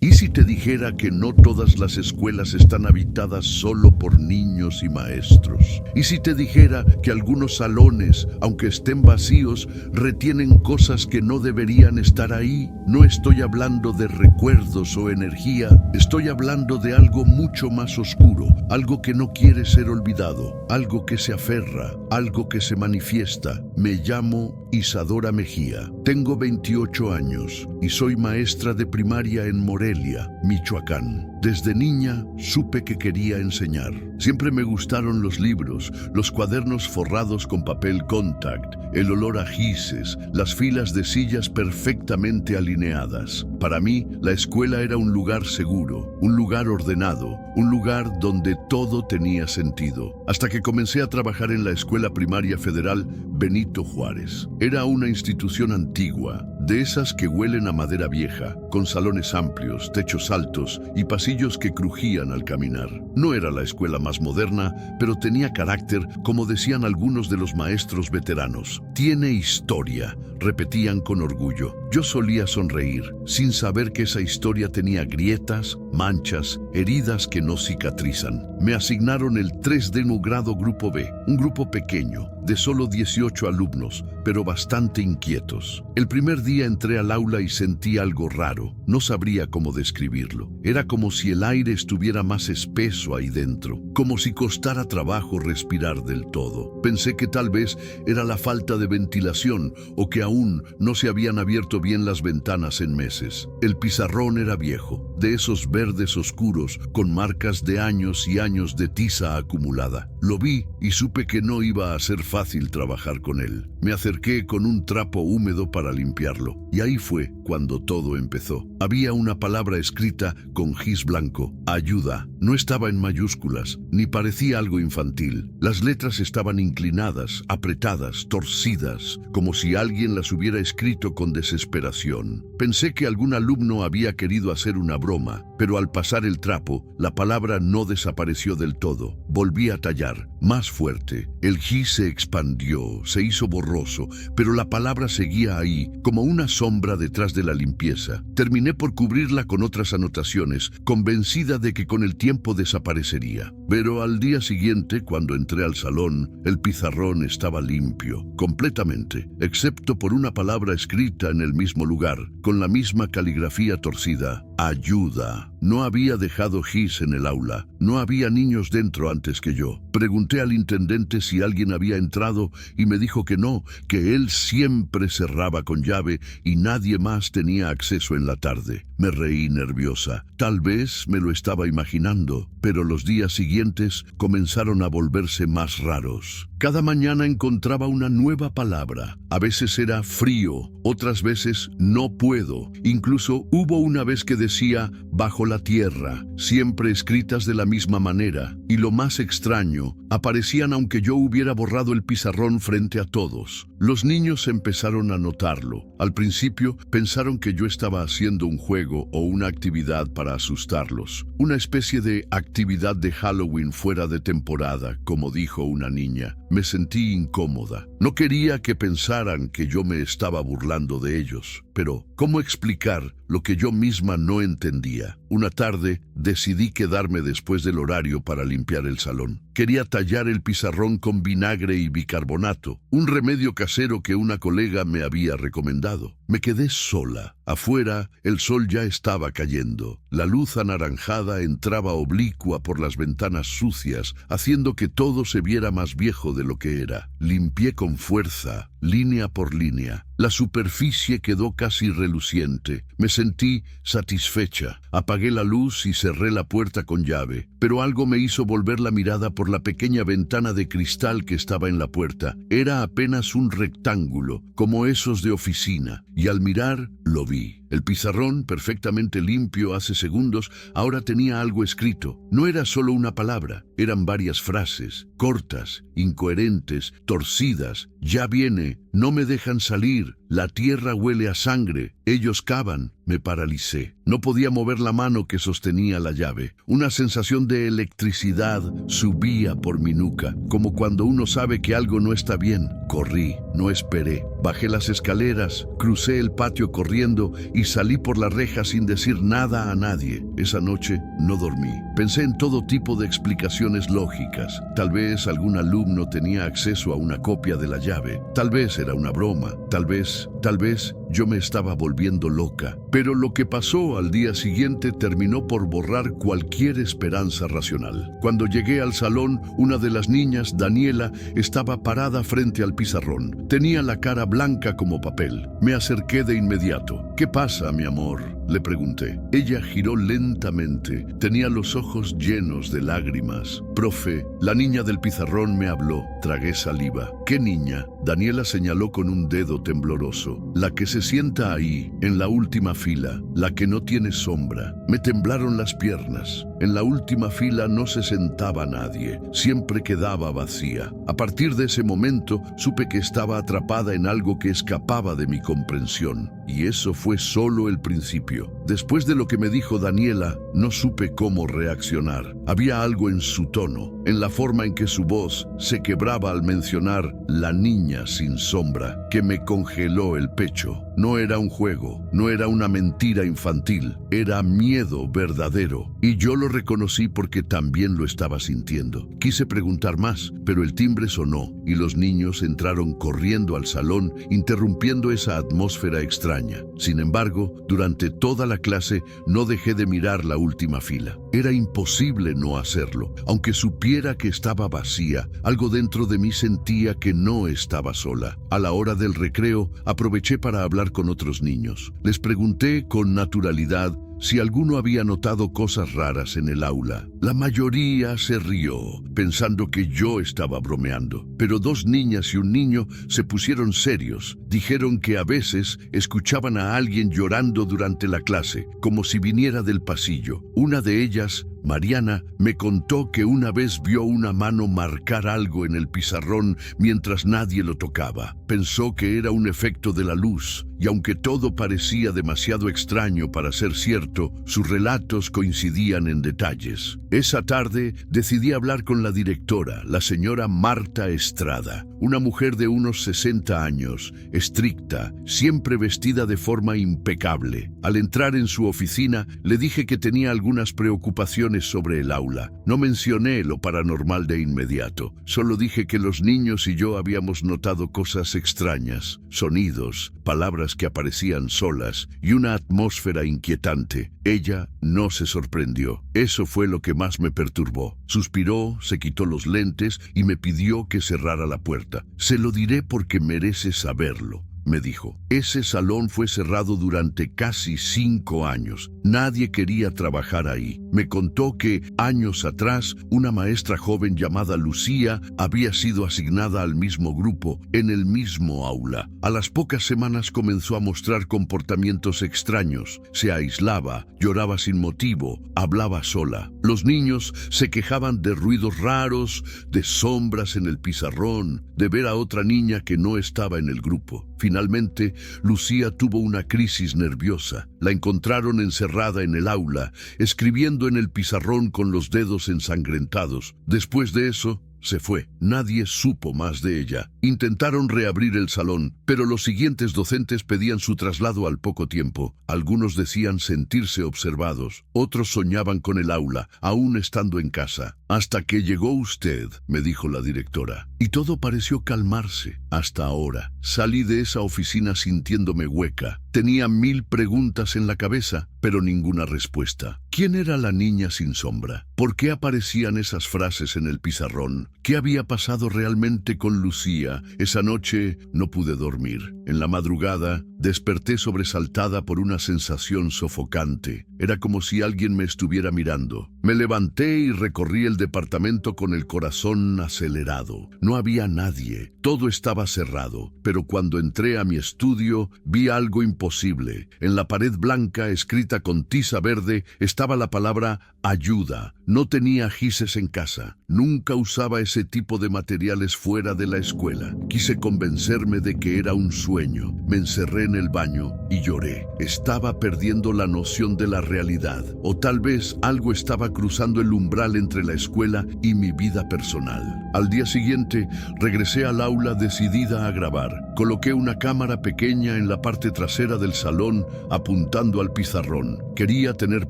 ¿Y si te dijera que no todas las escuelas están habitadas solo por niños y maestros? ¿Y si te dijera que algunos salones, aunque estén vacíos, retienen cosas que no deberían estar ahí? No estoy hablando de recuerdos o energía, estoy hablando de algo mucho más oscuro, algo que no quiere ser olvidado, algo que se aferra, algo que se manifiesta. Me llamo Isadora Mejía, tengo 28 años y soy maestra de primaria en Morelia, Michoacán. Desde niña supe que quería enseñar. Siempre me gustaron los libros, los cuadernos forrados con papel contact, el olor a gises, las filas de sillas perfectamente alineadas. Para mí, la escuela era un lugar seguro, un lugar ordenado, un lugar donde todo tenía sentido. Hasta que comencé a trabajar en la Escuela Primaria Federal Benito Juárez. Era una institución antigua, de esas que huelen a madera vieja, con salones amplios, techos altos y pasillos que crujían al caminar. No era la escuela más moderna, pero tenía carácter, como decían algunos de los maestros veteranos. Tiene historia, repetían con orgullo. Yo solía sonreír, sin saber que esa historia tenía grietas, manchas, heridas que no cicatrizan. Me asignaron el 3D grado Grupo B, un grupo pequeño, de solo 18 alumnos, pero bastante inquietos. El primer día entré al aula y sentí algo raro. No sabría cómo describirlo. Era como si el aire estuviera más espeso ahí dentro, como si costara trabajo respirar del todo. Pensé que tal vez era la falta de ventilación o que aún no se habían abierto bien las ventanas en meses. El pizarrón era viejo, de esos verdes oscuros con marcas de años y años de tiza acumulada. Lo vi y supe que no iba a ser fácil trabajar con él. Me acerqué con un trapo húmedo para limpiarlo, y ahí fue cuando todo empezó. Había una palabra escrita con gis blanco: ayuda. No estaba en mayúsculas, ni parecía algo infantil. Las letras estaban inclinadas, apretadas, torcidas, como si alguien las hubiera escrito con desesperación. Pensé que algún alumno había querido hacer una broma, pero al pasar el trapo, la palabra no desapareció del todo. Volví a tallar, más fuerte. El gis se expandió, se hizo borroso, pero la palabra seguía ahí, como una sombra detrás de la limpieza. Terminé por cubrirla con otras anotaciones, convencida de que con el tiempo desaparecería. Pero al día siguiente, cuando entré al salón, el pizarrón estaba limpio, completamente, excepto por una palabra escrita en el mismo lugar, con la misma caligrafía torcida: ayuda. No había dejado gis en el aula. No había niños dentro antes que yo. Pregunté al intendente si alguien había entrado y me dijo que no, que él siempre cerraba con llave y nadie más tenía acceso en la tarde. Me reí nerviosa. Tal vez me lo estaba imaginando, pero los días siguientes comenzaron a volverse más raros. Cada mañana encontraba una nueva palabra. A veces era frío, otras veces no puedo. Incluso hubo una vez que decía bajo la tierra, siempre escritas de la misma manera. Y lo más extraño, aparecían aunque yo hubiera borrado el pizarrón frente a todos. Los niños empezaron a notarlo. Al principio pensaron que yo estaba haciendo un juego o una actividad para asustarlos. Una especie de actividad de Halloween fuera de temporada, como dijo una niña. Me sentí incómoda. No quería que pensaran que yo me estaba burlando de ellos. Pero, ¿cómo explicar lo que yo misma no entendía? Una tarde decidí quedarme después del horario para limpiar el salón. Quería tallar el pizarrón con vinagre y bicarbonato, un remedio casero que una colega me había recomendado. Me quedé sola. Afuera, el sol ya estaba cayendo. La luz anaranjada entraba oblicua por las ventanas sucias, haciendo que todo se viera más viejo de lo que era. Limpié con fuerza, línea por línea. La superficie quedó casi reluciente. Me sentí satisfecha. Apagué la luz y cerré la puerta con llave. Pero algo me hizo volver la mirada por la pequeña ventana de cristal que estaba en la puerta. Era apenas un rectángulo, como esos de oficina, y al mirar lo vi. El pizarrón, perfectamente limpio hace segundos, ahora tenía algo escrito. No era solo una palabra, eran varias frases, cortas, incoherentes, torcidas. Ya viene, no me dejan salir, La tierra huele a sangre. Ellos cavan. Me paralicé. No podía mover la mano que sostenía la llave. Una sensación de electricidad subía por mi nuca, como cuando uno sabe que algo no está bien. Corrí, no esperé. Bajé las escaleras, crucé el patio corriendo y salí por la reja sin decir nada a nadie. Esa noche no dormí. Pensé en todo tipo de explicaciones lógicas. Tal vez algún alumno tenía acceso a una copia de la llave. Tal vez era una broma. Tal vez yo me estaba volviendo loca. Pero lo que pasó al día siguiente terminó por borrar cualquier esperanza racional. Cuando llegué al salón, una de las niñas, Daniela, estaba parada frente al pizarrón. Tenía la cara blanca como papel. Me acerqué de inmediato. ¿Qué pasa, mi amor?, le pregunté. Ella giró lentamente. Tenía los ojos llenos de lágrimas. Profe, la niña del pizarrón me habló. Tragué saliva. ¿Qué niña? Daniela señaló con un dedo tembloroso. La que se sienta ahí, en la última fila, la que no tiene sombra. Me temblaron las piernas. En la última fila no se sentaba nadie. Siempre quedaba vacía. A partir de ese momento, supe que estaba atrapada en algo que escapaba de mi comprensión. Y eso fue solo el principio. Después de lo que me dijo Daniela, no supe cómo reaccionar. Había algo en su tono, en la forma en que su voz se quebraba al mencionar la niña sin sombra, que me congeló el pecho. No era un juego, no era una mentira infantil, era miedo verdadero. Y yo lo reconocí porque también lo estaba sintiendo. Quise preguntar más, pero el timbre sonó y los niños entraron corriendo al salón, interrumpiendo esa atmósfera extraña. Sin embargo, durante toda la clase no dejé de mirar la última fila. Era imposible no hacerlo. Aunque supiera que estaba vacía, algo dentro de mí sentía que no estaba sola. A la hora del recreo, aproveché para hablar con otros niños. Les pregunté con naturalidad si alguno había notado cosas raras en el aula. La mayoría se rió, pensando que yo estaba bromeando. Pero 2 niñas y un niño se pusieron serios. Dijeron que a veces escuchaban a alguien llorando durante la clase, como si viniera del pasillo. Una de ellas, Mariana, me contó que una vez vio una mano marcar algo en el pizarrón mientras nadie lo tocaba. Pensó que era un efecto de la luz, y aunque todo parecía demasiado extraño para ser cierto, sus relatos coincidían en detalles. Esa tarde decidí hablar con la directora, la señora Marta Estrada, una mujer de unos 60 años, estricta, siempre vestida de forma impecable. Al entrar en su oficina, le dije que tenía algunas preocupaciones sobre el aula. No mencioné lo paranormal de inmediato, solo dije que los niños y yo habíamos notado cosas extrañas, sonidos, palabras que aparecían solas y una atmósfera inquietante. Ella no se sorprendió. Eso fue lo que más me perturbó. Suspiró, se quitó los lentes y me pidió que cerrara la puerta. Se lo diré porque merece saberlo, me dijo. Ese salón fue cerrado durante casi 5 años. Nadie quería trabajar ahí. Me contó que años atrás una maestra joven llamada Lucía había sido asignada al mismo grupo, en el mismo aula. A las pocas semanas comenzó a mostrar comportamientos extraños. Se aislaba, lloraba sin motivo, hablaba sola. Los niños se quejaban de ruidos raros, de sombras en el pizarrón, de ver a otra niña que no estaba en el grupo. Finalmente, Lucía tuvo una crisis nerviosa. La encontraron encerrada en el aula, escribiendo en el pizarrón con los dedos ensangrentados. Después de eso, se fue. Nadie supo más de ella. Intentaron reabrir el salón, pero los siguientes docentes pedían su traslado al poco tiempo. Algunos decían sentirse observados, otros soñaban con el aula, aún estando en casa. Hasta que llegó usted, me dijo la directora, y todo pareció calmarse. Hasta ahora. Salí de esa oficina sintiéndome hueca. Tenía 1000 preguntas en la cabeza, pero ninguna respuesta. ¿Quién era la niña sin sombra? ¿Por qué aparecían esas frases en el pizarrón? ¿Qué había pasado realmente con Lucía? Esa noche no pude dormir. En la madrugada Desperté sobresaltada por una sensación sofocante. Era como si alguien me estuviera mirando. Me levanté y recorrí el departamento con el corazón acelerado. No había nadie. Todo estaba cerrado. Pero cuando entré a mi estudio, vi algo imposible. En la pared blanca, escrita con tiza verde, estaba la palabra ayuda. No tenía gises en casa. Nunca usaba ese tipo de materiales fuera de la escuela. Quise convencerme de que era un sueño. Me encerré en el baño y lloré. Estaba perdiendo la noción de la realidad. O tal vez algo estaba cruzando el umbral entre la escuela y mi vida personal. Al día siguiente, regresé al aula decidida a grabar. Coloqué una cámara pequeña en la parte trasera del salón, apuntando al pizarrón. Quería tener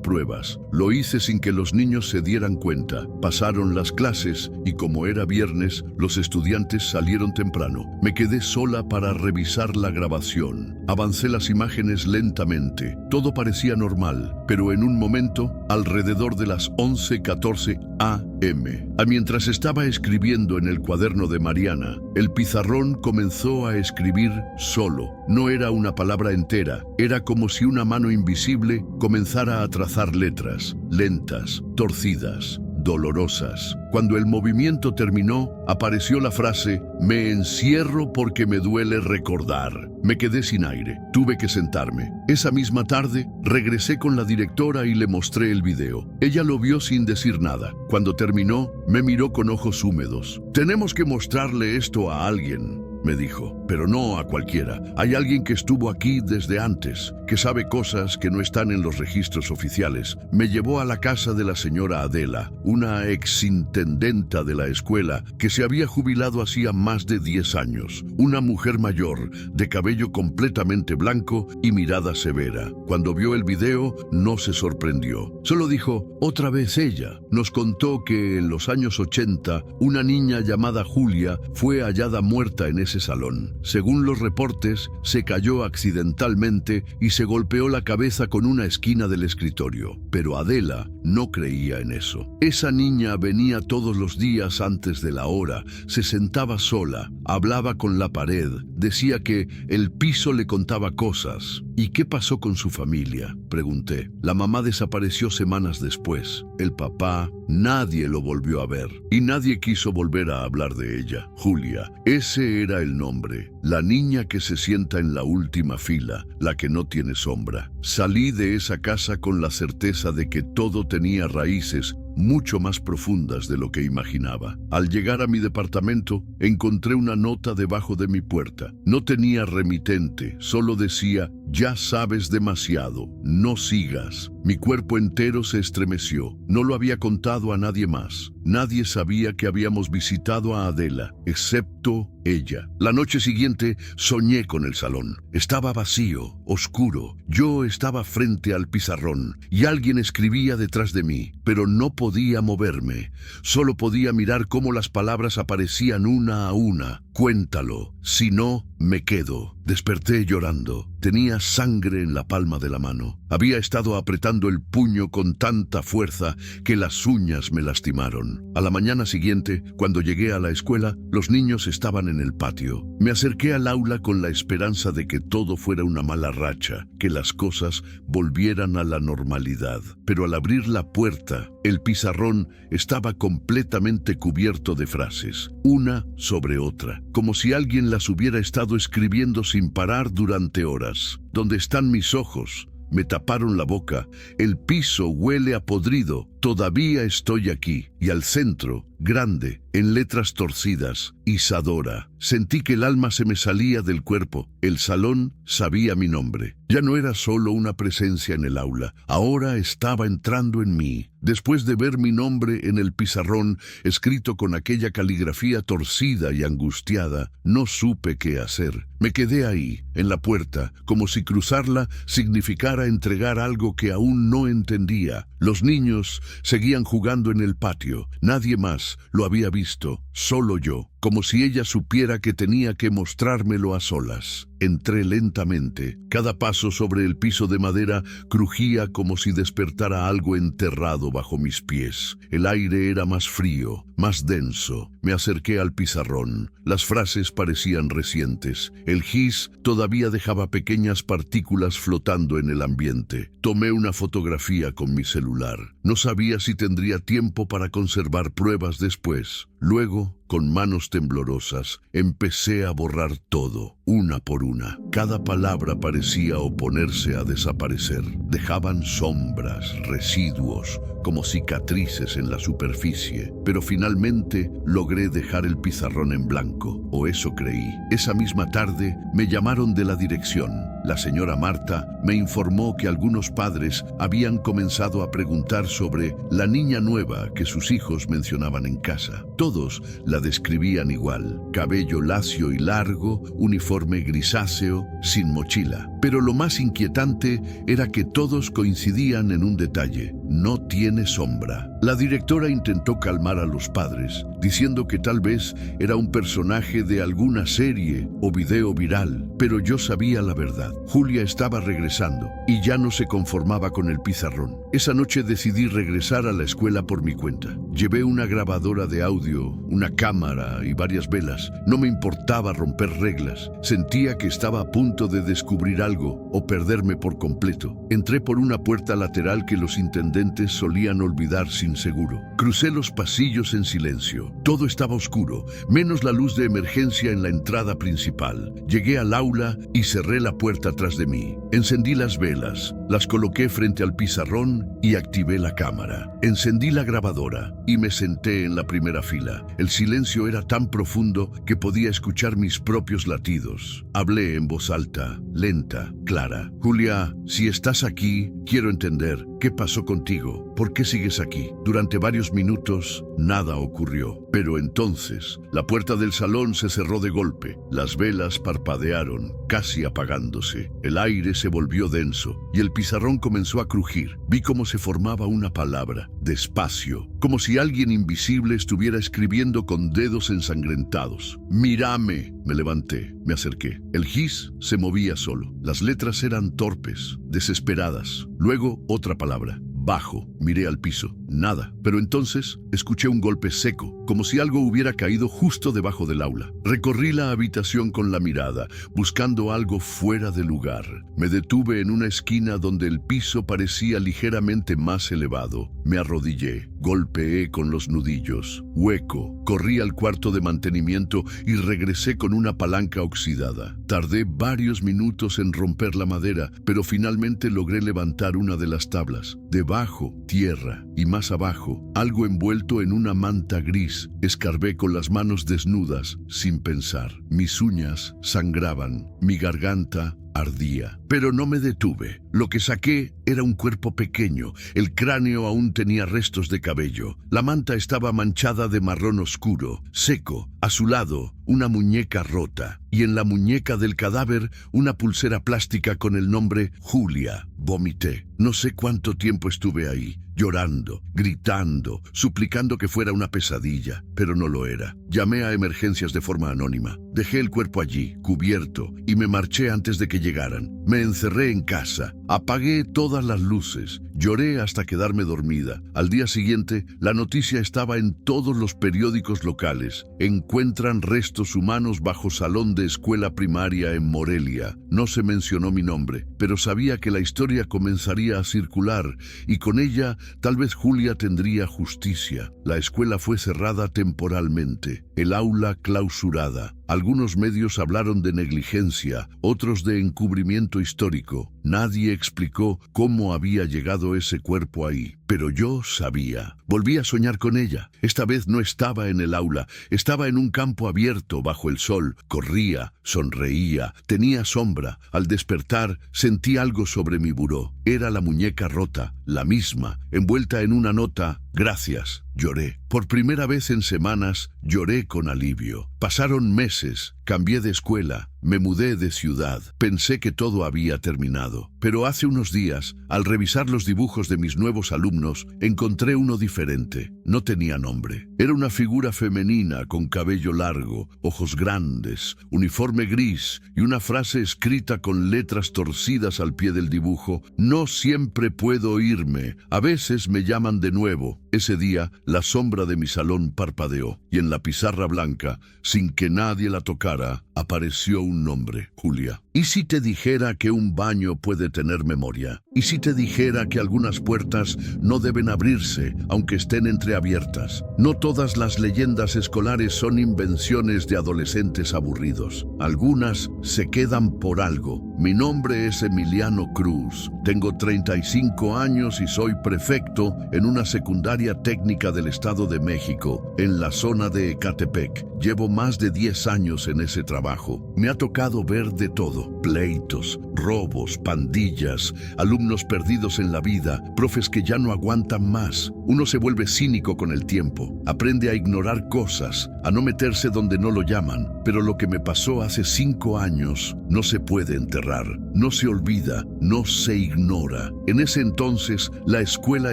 pruebas. Lo hice sin que los niños se dieran cuenta. Pasaron las clases y como era viernes, los estudiantes salieron temprano. Me quedé sola para revisar la grabación. Avancé las imágenes lentamente. Todo parecía normal, pero en un momento, alrededor de las 11:14 a.m., mientras estaba escribiendo en el cuaderno de Mariana, el pizarrón comenzó a escribir solo. No era una palabra entera, era como si una mano invisible comenzara a trazar letras, lentas, torcidas, dolorosas. Cuando el movimiento terminó, apareció la frase, me encierro porque me duele recordar. Me quedé sin aire. Tuve que sentarme. Esa misma tarde, regresé con la directora y le mostré el video. Ella lo vio sin decir nada. Cuando terminó, me miró con ojos húmedos. Tenemos que mostrarle esto a alguien, me dijo, pero no a cualquiera. Hay alguien que estuvo aquí desde antes, que sabe cosas que no están en los registros oficiales. Me llevó a la casa de la señora Adela, una exintendenta de la escuela que se había jubilado hacía más de 10 años. Una mujer mayor, de cabello completamente blanco y mirada severa. Cuando vio el video, no se sorprendió. Solo dijo, otra vez ella. Nos contó que en los años 80, una niña llamada Julia fue hallada muerta en ese salón. Según los reportes, se cayó accidentalmente y se golpeó la cabeza con una esquina del escritorio. Pero Adela no creía en eso. Esa niña venía todos los días antes de la hora, se sentaba sola, hablaba con la pared, decía que el piso le contaba cosas. ¿Y qué pasó con su familia?, pregunté. La mamá desapareció semanas después. El papá, nadie lo volvió a ver. Y nadie quiso volver a hablar de ella. Julia, ese era el nombre. La niña que se sienta en la última fila, la que no tiene sombra. Salí de esa casa con la certeza de que todo tenía raíces mucho más profundas de lo que imaginaba. Al llegar a mi departamento, encontré una nota debajo de mi puerta. No tenía remitente, solo decía, ya sabes demasiado, no sigas. Mi cuerpo entero se estremeció. No lo había contado a nadie más. Nadie sabía que habíamos visitado a Adela, excepto ella. La noche siguiente soñé con el salón. Estaba vacío, oscuro. Yo estaba frente al pizarrón y alguien escribía detrás de mí, pero no podía moverme. Solo podía mirar cómo las palabras aparecían una a una. Cuéntalo, si no, me quedo. Desperté llorando. Tenía sangre en la palma de la mano. Había estado apretando el puño con tanta fuerza que las uñas me lastimaron. A la mañana siguiente, cuando llegué a la escuela, los niños estaban en el patio. Me acerqué al aula con la esperanza de que todo fuera una mala racha, que las cosas volvieran a la normalidad. Pero al abrir la puerta, el pizarrón estaba completamente cubierto de frases, una sobre otra, como si alguien las hubiera estado escribiendo sin parar durante horas. ¿Dónde están mis ojos? Me taparon la boca. El piso huele a podrido. Todavía estoy aquí. Y al centro, grande, en letras torcidas, Isadora. Sentí que el alma se me salía del cuerpo. El salón sabía mi nombre. Ya no era solo una presencia en el aula. Ahora estaba entrando en mí. Después de ver mi nombre en el pizarrón, escrito con aquella caligrafía torcida y angustiada, no supe qué hacer. Me quedé ahí, en la puerta, como si cruzarla significara entregar algo que aún no entendía. Los niños seguían jugando en el patio. Nadie más lo había visto, solo yo, como si ella supiera que tenía que mostrármelo a solas. Entré lentamente. Cada paso sobre el piso de madera crujía como si despertara algo enterrado bajo mis pies. El aire era más frío, más denso. Me acerqué al pizarrón. Las frases parecían recientes. El gis todavía dejaba pequeñas partículas flotando en el ambiente. Tomé una fotografía con mi celular. No sabía si tendría tiempo para conservar pruebas después. Luego, con manos temblorosas, empecé a borrar todo, una por una. Cada palabra parecía oponerse a desaparecer. Dejaban sombras, residuos, como cicatrices en la superficie. Pero finalmente logré dejar el pizarrón en blanco, o eso creí. Esa misma tarde me llamaron de la dirección. La señora Marta me informó que algunos padres habían comenzado a preguntar sobre la niña nueva que sus hijos mencionaban en casa. Todos la describían igual: cabello lacio y largo, uniforme grisáceo, sin mochila. Pero lo más inquietante era que todos coincidían en un detalle: no tiene sombra. La directora intentó calmar a los padres, diciendo que tal vez era un personaje de alguna serie o video viral, pero yo sabía la verdad. Julia estaba regresando y ya no se conformaba con el pizarrón. Esa noche decidí regresar a la escuela por mi cuenta. Llevé una grabadora de audio, una cámara y varias velas. No me importaba romper reglas. Sentía que estaba a punto de descubrir algo o perderme por completo. Entré por una puerta lateral que los intendentes solían olvidar sin seguro. Crucé los pasillos en silencio. Todo estaba oscuro, menos la luz de emergencia en la entrada principal. Llegué al aula y cerré la puerta tras de mí. Encendí las velas, las coloqué frente al pizarrón y activé la cámara. Encendí la grabadora y me senté en la primera fila. El silencio era tan profundo que podía escuchar mis propios latidos. Hablé en voz alta, lenta, clara. Julia, si estás aquí, quiero entender qué pasó contigo. ¿Por qué sigues aquí? Durante varios minutos, nada ocurrió. Pero entonces, la puerta del salón se cerró de golpe. Las velas parpadearon, casi apagándose. El aire se volvió denso y el pizarrón comenzó a crujir. Vi cómo se formaba una palabra, despacio, como si alguien invisible estuviera escribiendo con dedos ensangrentados. ¡Mírame! Me levanté, me acerqué. El gis se movía solo. Las letras eran torpes, desesperadas. Luego, otra palabra. Bajo, miré al piso, nada. Pero entonces escuché un golpe seco, como si algo hubiera caído justo debajo del aula. Recorrí la habitación con la mirada, buscando algo fuera de lugar. Me detuve en una esquina donde el piso parecía ligeramente más elevado. Me arrodillé, golpeé con los nudillos. Hueco. Corrí al cuarto de mantenimiento y regresé con una palanca oxidada. Tardé varios minutos en romper la madera, pero finalmente logré levantar una de las tablas. Debajo, tierra, y más abajo, algo envuelto en una manta gris. Escarbé con las manos desnudas, sin pensar. Mis uñas sangraban, mi garganta ardía. Pero no me detuve. Lo que saqué era un cuerpo pequeño. El cráneo aún tenía restos de cabello. La manta estaba manchada de marrón oscuro, seco. A su lado, una muñeca rota. Y en la muñeca del cadáver, una pulsera plástica con el nombre Julia. Vomité. No sé cuánto tiempo estuve ahí, llorando, gritando, suplicando que fuera una pesadilla, pero no lo era. Llamé a emergencias de forma anónima. Dejé el cuerpo allí, cubierto, y me marché antes de que llegaran. Me encerré en casa, apagué todas las luces, lloré hasta quedarme dormida. Al día siguiente, la noticia estaba en todos los periódicos locales. Encuentran restos humanos bajo salón de escuela primaria en Morelia. No se mencionó mi nombre, pero sabía que la historia comenzaría a circular y con ella tal vez Julia tendría justicia. La escuela fue cerrada temporalmente, el aula clausurada. Algunos medios hablaron de negligencia, otros de encubrimiento histórico. Nadie explicó cómo había llegado ese cuerpo ahí, pero yo sabía. Volví a soñar con ella. Esta vez no estaba en el aula, estaba en un campo abierto bajo el sol. Corría, sonreía, tenía sombra. Al despertar, sentí algo sobre mi buró. Era la muñeca rota, la misma, envuelta en una nota: gracias. Lloré. Por primera vez en semanas, lloré con alivio. Pasaron meses, cambié de escuela, me mudé de ciudad. Pensé que todo había terminado, pero hace unos días, al revisar los dibujos de mis nuevos alumnos, encontré uno diferente. No tenía nombre. Era una figura femenina con cabello largo, ojos grandes, uniforme gris y una frase escrita con letras torcidas al pie del dibujo: no siempre puedo irme, a veces me llaman de nuevo. Ese día, la sombra de mi salón parpadeó y en la pizarra blanca, sin que nadie la tocara, apareció un nombre: Julia. ¿Y si te dijera que un baño puede tener memoria? ¿Y si te dijera que algunas puertas no deben abrirse, aunque estén entreabiertas? No todas las leyendas escolares son invenciones de adolescentes aburridos. Algunas se quedan por algo. Mi nombre es Emiliano Cruz. Tengo 35 años y soy prefecto en una secundaria técnica del Estado de México, en la zona de Ecatepec. Llevo más de 10 años en ese trabajo. Me ha tocado ver de todo: pleitos, robos, pandillas, alumnos perdidos en la vida, profes que ya no aguantan más. Uno se vuelve cínico con el tiempo, aprende a ignorar cosas, a no meterse donde no lo llaman. Pero lo que me pasó hace 5 años no se puede enterrar, no se olvida, no se ignora. En ese entonces, la escuela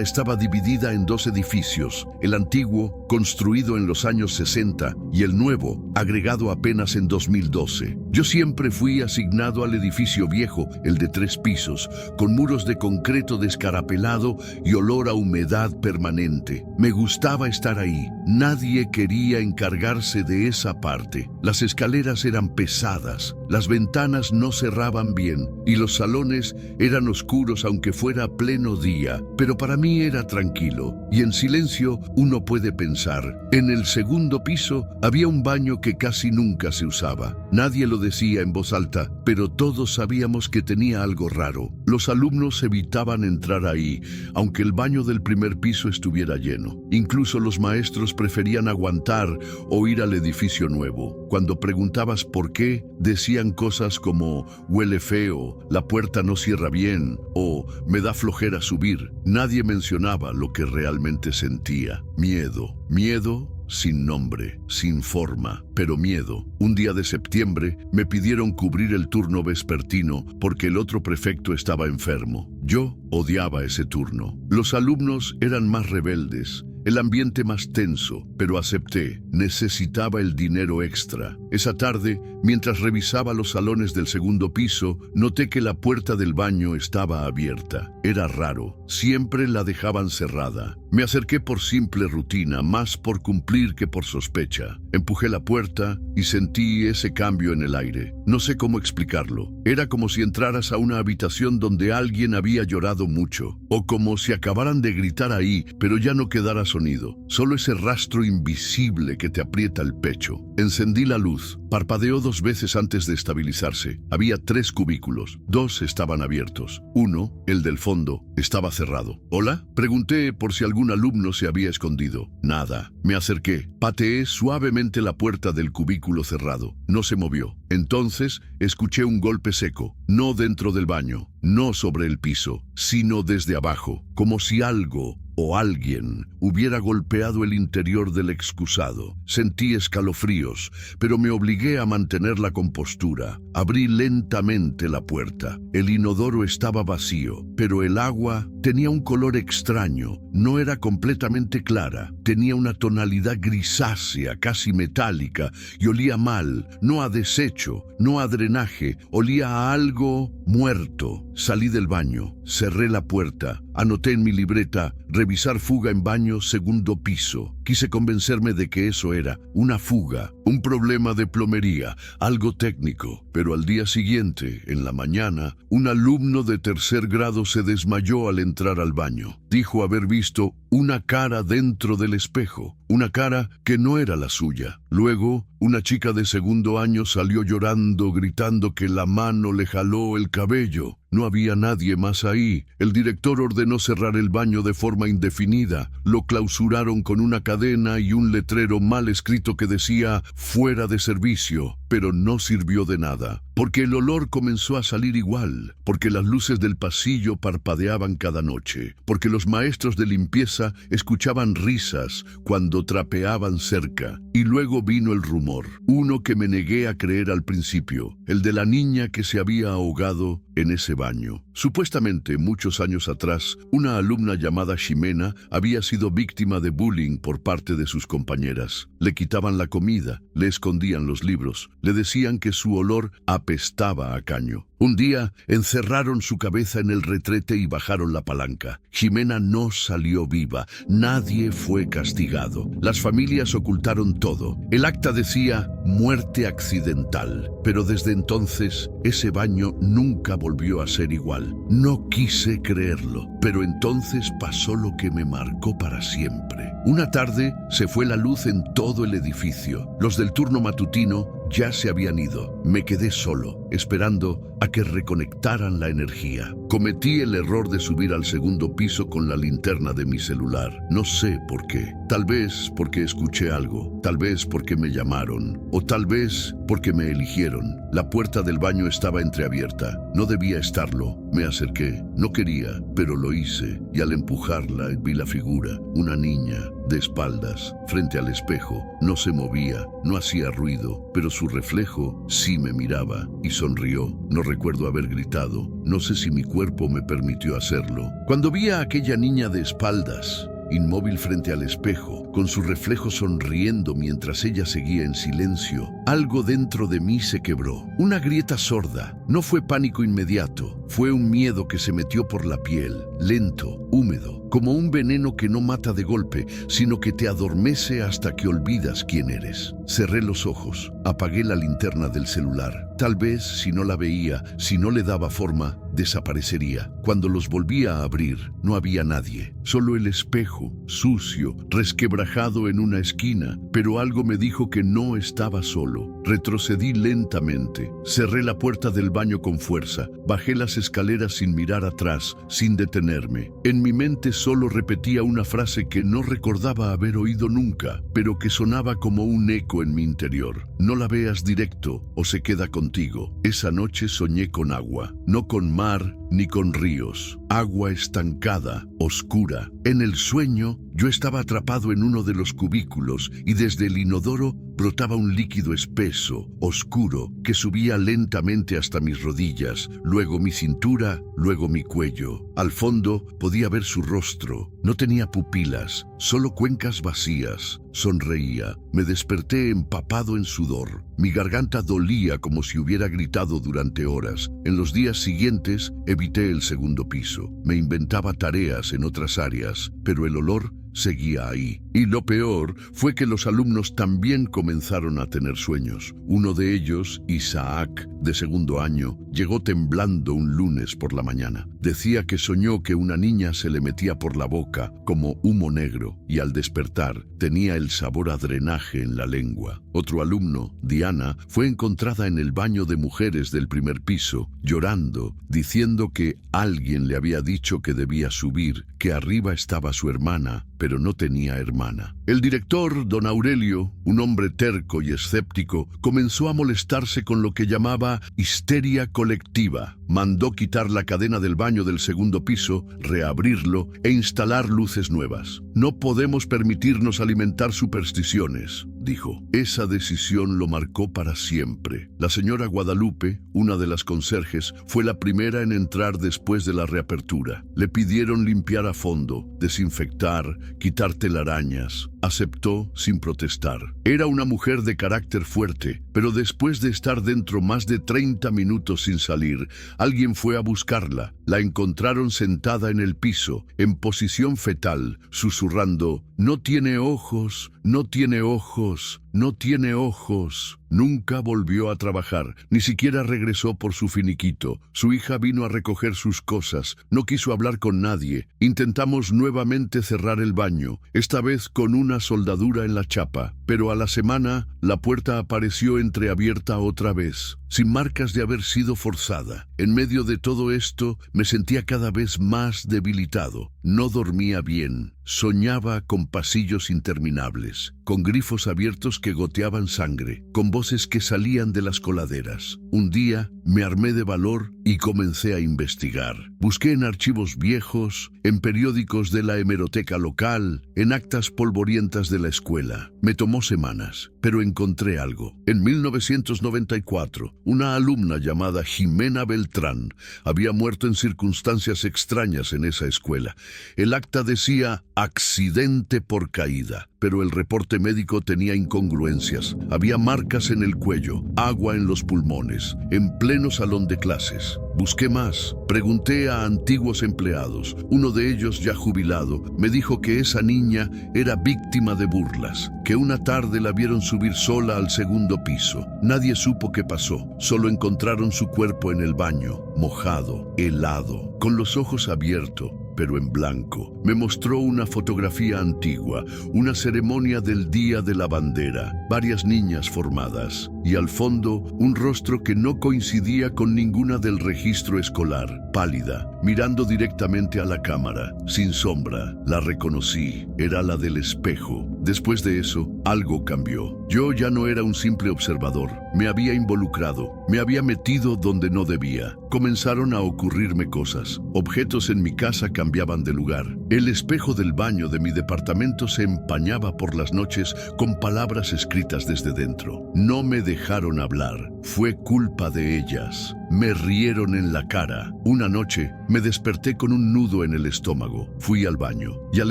estaba dividida en 2 edificios: el antiguo, construido en los años 60, y el nuevo, agregado apenas en 2012. Yo siempre fui asignado al edificio viejo, el de 3 pisos, con muros de concreto descarapelado y olor a humedad permanente. Me gustaba estar ahí. Nadie quería encargarse de esa parte. Las escaleras eran pesadas, las ventanas no cerraban bien y los salones eran oscuros aunque fuera pleno día. Pero para mí era tranquilo y en silencio uno puede pensar. En el segundo piso había un baño que casi nunca se usaba. Nadie lo decía en voz alta, pero todos sabíamos que tenía algo raro. Los alumnos evitaban entrar ahí, aunque el baño del primer piso estuviera lleno. Incluso los maestros preferían aguantar o ir al edificio nuevo. Cuando preguntabas por qué, decían cosas como: huele feo, la puerta no cierra bien, o me da flojera subir. Nadie mencionaba lo que realmente sentía: miedo. Miedo sin nombre, sin forma, pero miedo. Un día de septiembre me pidieron cubrir el turno vespertino porque el otro prefecto estaba enfermo. Yo odiaba ese turno. Los alumnos eran más rebeldes, el ambiente más tenso, pero acepté. Necesitaba el dinero extra. Esa tarde, mientras revisaba los salones del segundo piso, noté que la puerta del baño estaba abierta. Era raro. Siempre la dejaban cerrada. Me acerqué por simple rutina, más por cumplir que por sospecha. Empujé la puerta y sentí ese cambio en el aire. No sé cómo explicarlo. Era como si entraras a una habitación donde alguien había llorado mucho, o como si acabaran de gritar ahí, pero ya no quedara sonido. Solo ese rastro invisible que te aprieta el pecho. Encendí la luz. Parpadeó 2 veces antes de estabilizarse. Había 3 cubículos. 2 estaban abiertos. Uno, el del fondo, estaba cerrado. ¿Hola? Pregunté por si algún alumno se había escondido. Nada. Me acerqué. Pateé suavemente la puerta del cubículo cerrado. No se movió. Entonces escuché un golpe seco. No dentro del baño, no sobre el piso, sino desde abajo, como si algo o alguien hubiera golpeado el interior del excusado. Sentí escalofríos, pero me obligué a mantener la compostura. Abrí lentamente la puerta. El inodoro estaba vacío, pero el agua tenía un color extraño. No era completamente clara. Tenía una tonalidad grisácea, casi metálica, y olía mal, no a desecho, no a drenaje, olía a algo muerto. Salí del baño, cerré la puerta, anoté en mi libreta: revisar fuga en baño segundo piso. Quise convencerme de que eso era una fuga, un problema de plomería, algo técnico. Pero al día siguiente, en la mañana, un alumno de 3er grado se desmayó al entrar al baño. Dijo haber visto una cara dentro del espejo, una cara que no era la suya. Luego, una chica de 2º año salió llorando, gritando que la mano le jaló el cabello. No había nadie más ahí. El director ordenó cerrar el baño de forma indefinida. Lo clausuraron con una cadena y un letrero mal escrito que decía "fuera de servicio", pero no sirvió de nada, porque el olor comenzó a salir igual, porque las luces del pasillo parpadeaban cada noche, porque los maestros de limpieza escuchaban risas cuando trapeaban cerca. Y luego vino el rumor, uno que me negué a creer al principio, el de la niña que se había ahogado en ese baño. Supuestamente, muchos años atrás, una alumna llamada Ximena había sido víctima de bullying por parte de sus compañeras. Le quitaban la comida, le escondían los libros, le decían que su olor apestaba a caño. Un día, encerraron su cabeza en el retrete y bajaron la palanca. Ximena no salió viva. Nadie fue castigado. Las familias ocultaron todo. El acta decía muerte accidental. Pero desde entonces, ese baño nunca volvió a ser igual. No quise creerlo. Pero entonces pasó lo que me marcó para siempre. Una tarde, se fue la luz en todo el edificio. Los del turno matutino ya se habían ido. Me quedé solo, esperando a que reconectaran la energía. Cometí el error de subir al segundo piso con la linterna de mi celular. No sé por qué. Tal vez porque escuché algo, tal vez porque me llamaron, o tal vez porque me eligieron. La puerta del baño estaba entreabierta. No debía estarlo. Me acerqué. No quería, pero lo hice, y al empujarla vi la figura, una niña, de espaldas, frente al espejo. No se movía, no hacía ruido, pero su reflejo sí me miraba y sonrió. No recuerdo haber gritado, no sé si mi cuerpo me permitió hacerlo. Cuando vi a aquella niña de espaldas, inmóvil frente al espejo, con su reflejo sonriendo mientras ella seguía en silencio, algo dentro de mí se quebró. Una grieta sorda. No fue pánico inmediato, fue un miedo que se metió por la piel, lento, húmedo, como un veneno que no mata de golpe, sino que te adormece hasta que olvidas quién eres. Cerré los ojos, apagué la linterna del celular. Tal vez, si no la veía, si no le daba forma, desaparecería. Cuando los volvía a abrir, no había nadie, solo el espejo, sucio, resquebrajado en una esquina, pero algo me dijo que no estaba solo. Retrocedí lentamente, cerré la puerta del baño con fuerza, bajé las escaleras sin mirar atrás, sin detenerme. En mi mente solo repetía una frase que no recordaba haber oído nunca, pero que sonaba como un eco en mi interior. No la veas directo o se queda contigo. Esa noche soñé con agua, no con mar ni con ríos. Agua estancada, oscura. En el sueño, yo estaba atrapado en uno de los cubículos y desde el inodoro brotaba un líquido espeso, oscuro, que subía lentamente hasta mis rodillas, luego mi cintura, luego mi cuello. Al fondo podía ver su rostro. No tenía pupilas, solo cuencas vacías. Sonreía. Me desperté empapado en sudor. Mi garganta dolía como si hubiera gritado durante horas. En los días siguientes, evité el segundo piso. Me inventaba tareas en otras áreas, pero el olor seguía ahí. Y lo peor fue que los alumnos también comenzaron a tener sueños. Uno de ellos, Isaac, de segundo año, llegó temblando un lunes por la mañana. Decía que soñó que una niña se le metía por la boca como humo negro y al despertar tenía el sabor a drenaje en la lengua. Otro alumno, Diana, fue encontrada en el baño de mujeres del primer piso, llorando, diciendo que alguien le había dicho que debía subir, que arriba estaba su hermana, pero no tenía hermana. El director, don Aurelio, un hombre terco y escéptico, comenzó a molestarse con lo que llamaba histeria colectiva. Mandó quitar la cadena del baño del segundo piso, reabrirlo e instalar luces nuevas. No podemos permitirnos alimentar supersticiones, dijo. Esa decisión lo marcó para siempre. La señora Guadalupe, una de las conserjes, fue la primera en entrar después de la reapertura. Le pidieron limpiar a fondo, desinfectar, quitar telarañas. Aceptó sin protestar. Era una mujer de carácter fuerte, pero después de estar dentro más de 30 minutos sin salir, alguien fue a buscarla. La encontraron sentada en el piso, en posición fetal, susurrando: «No tiene ojos, no tiene ojos, no tiene ojos». Nunca volvió a trabajar, ni siquiera regresó por su finiquito. Su hija vino a recoger sus cosas, no quiso hablar con nadie. Intentamos nuevamente cerrar el baño, esta vez con una soldadura en la chapa, pero a la semana la puerta apareció entreabierta otra vez, sin marcas de haber sido forzada. En medio de todo esto, me sentía cada vez más debilitado. No dormía bien. Soñaba con pasillos interminables, con grifos abiertos que goteaban sangre, con voces que salían de las coladeras. Un día me armé de valor y comencé a investigar. Busqué en archivos viejos, en periódicos de la hemeroteca local, en actas polvorientas de la escuela. Me tomó semanas, pero encontré algo. En 1994, una alumna llamada Jimena Beltrán había muerto en circunstancias extrañas en esa escuela. El acta decía accidente por caída, pero el reporte médico tenía incongruencias. Había marcas en el cuello, agua en los pulmones, en pleno salón de clases. Busqué más, pregunté a antiguos empleados. Uno de ellos, ya jubilado, me dijo que esa niña era víctima de burlas, que una tarde la vieron subir sola al segundo piso. Nadie supo qué pasó, solo encontraron su cuerpo en el baño, mojado, helado, con los ojos abiertos, pero en blanco. Me mostró una fotografía antigua, una ceremonia del Día de la Bandera, varias niñas formadas, y al fondo un rostro que no coincidía con ninguna del registro escolar, pálida, mirando directamente a la cámara, sin sombra. La reconocí, era la del espejo. Después de eso, algo cambió. Yo ya no era un simple observador, me había involucrado, me había metido donde no debía. Comenzaron a ocurrirme cosas. Objetos en mi casa cambiaban de lugar. El espejo del baño de mi departamento se empañaba por las noches con palabras escritas desde dentro. No me dejaron hablar. Fue culpa de ellas. Me rieron en la cara. Una noche me desperté con un nudo en el estómago. Fui al baño y al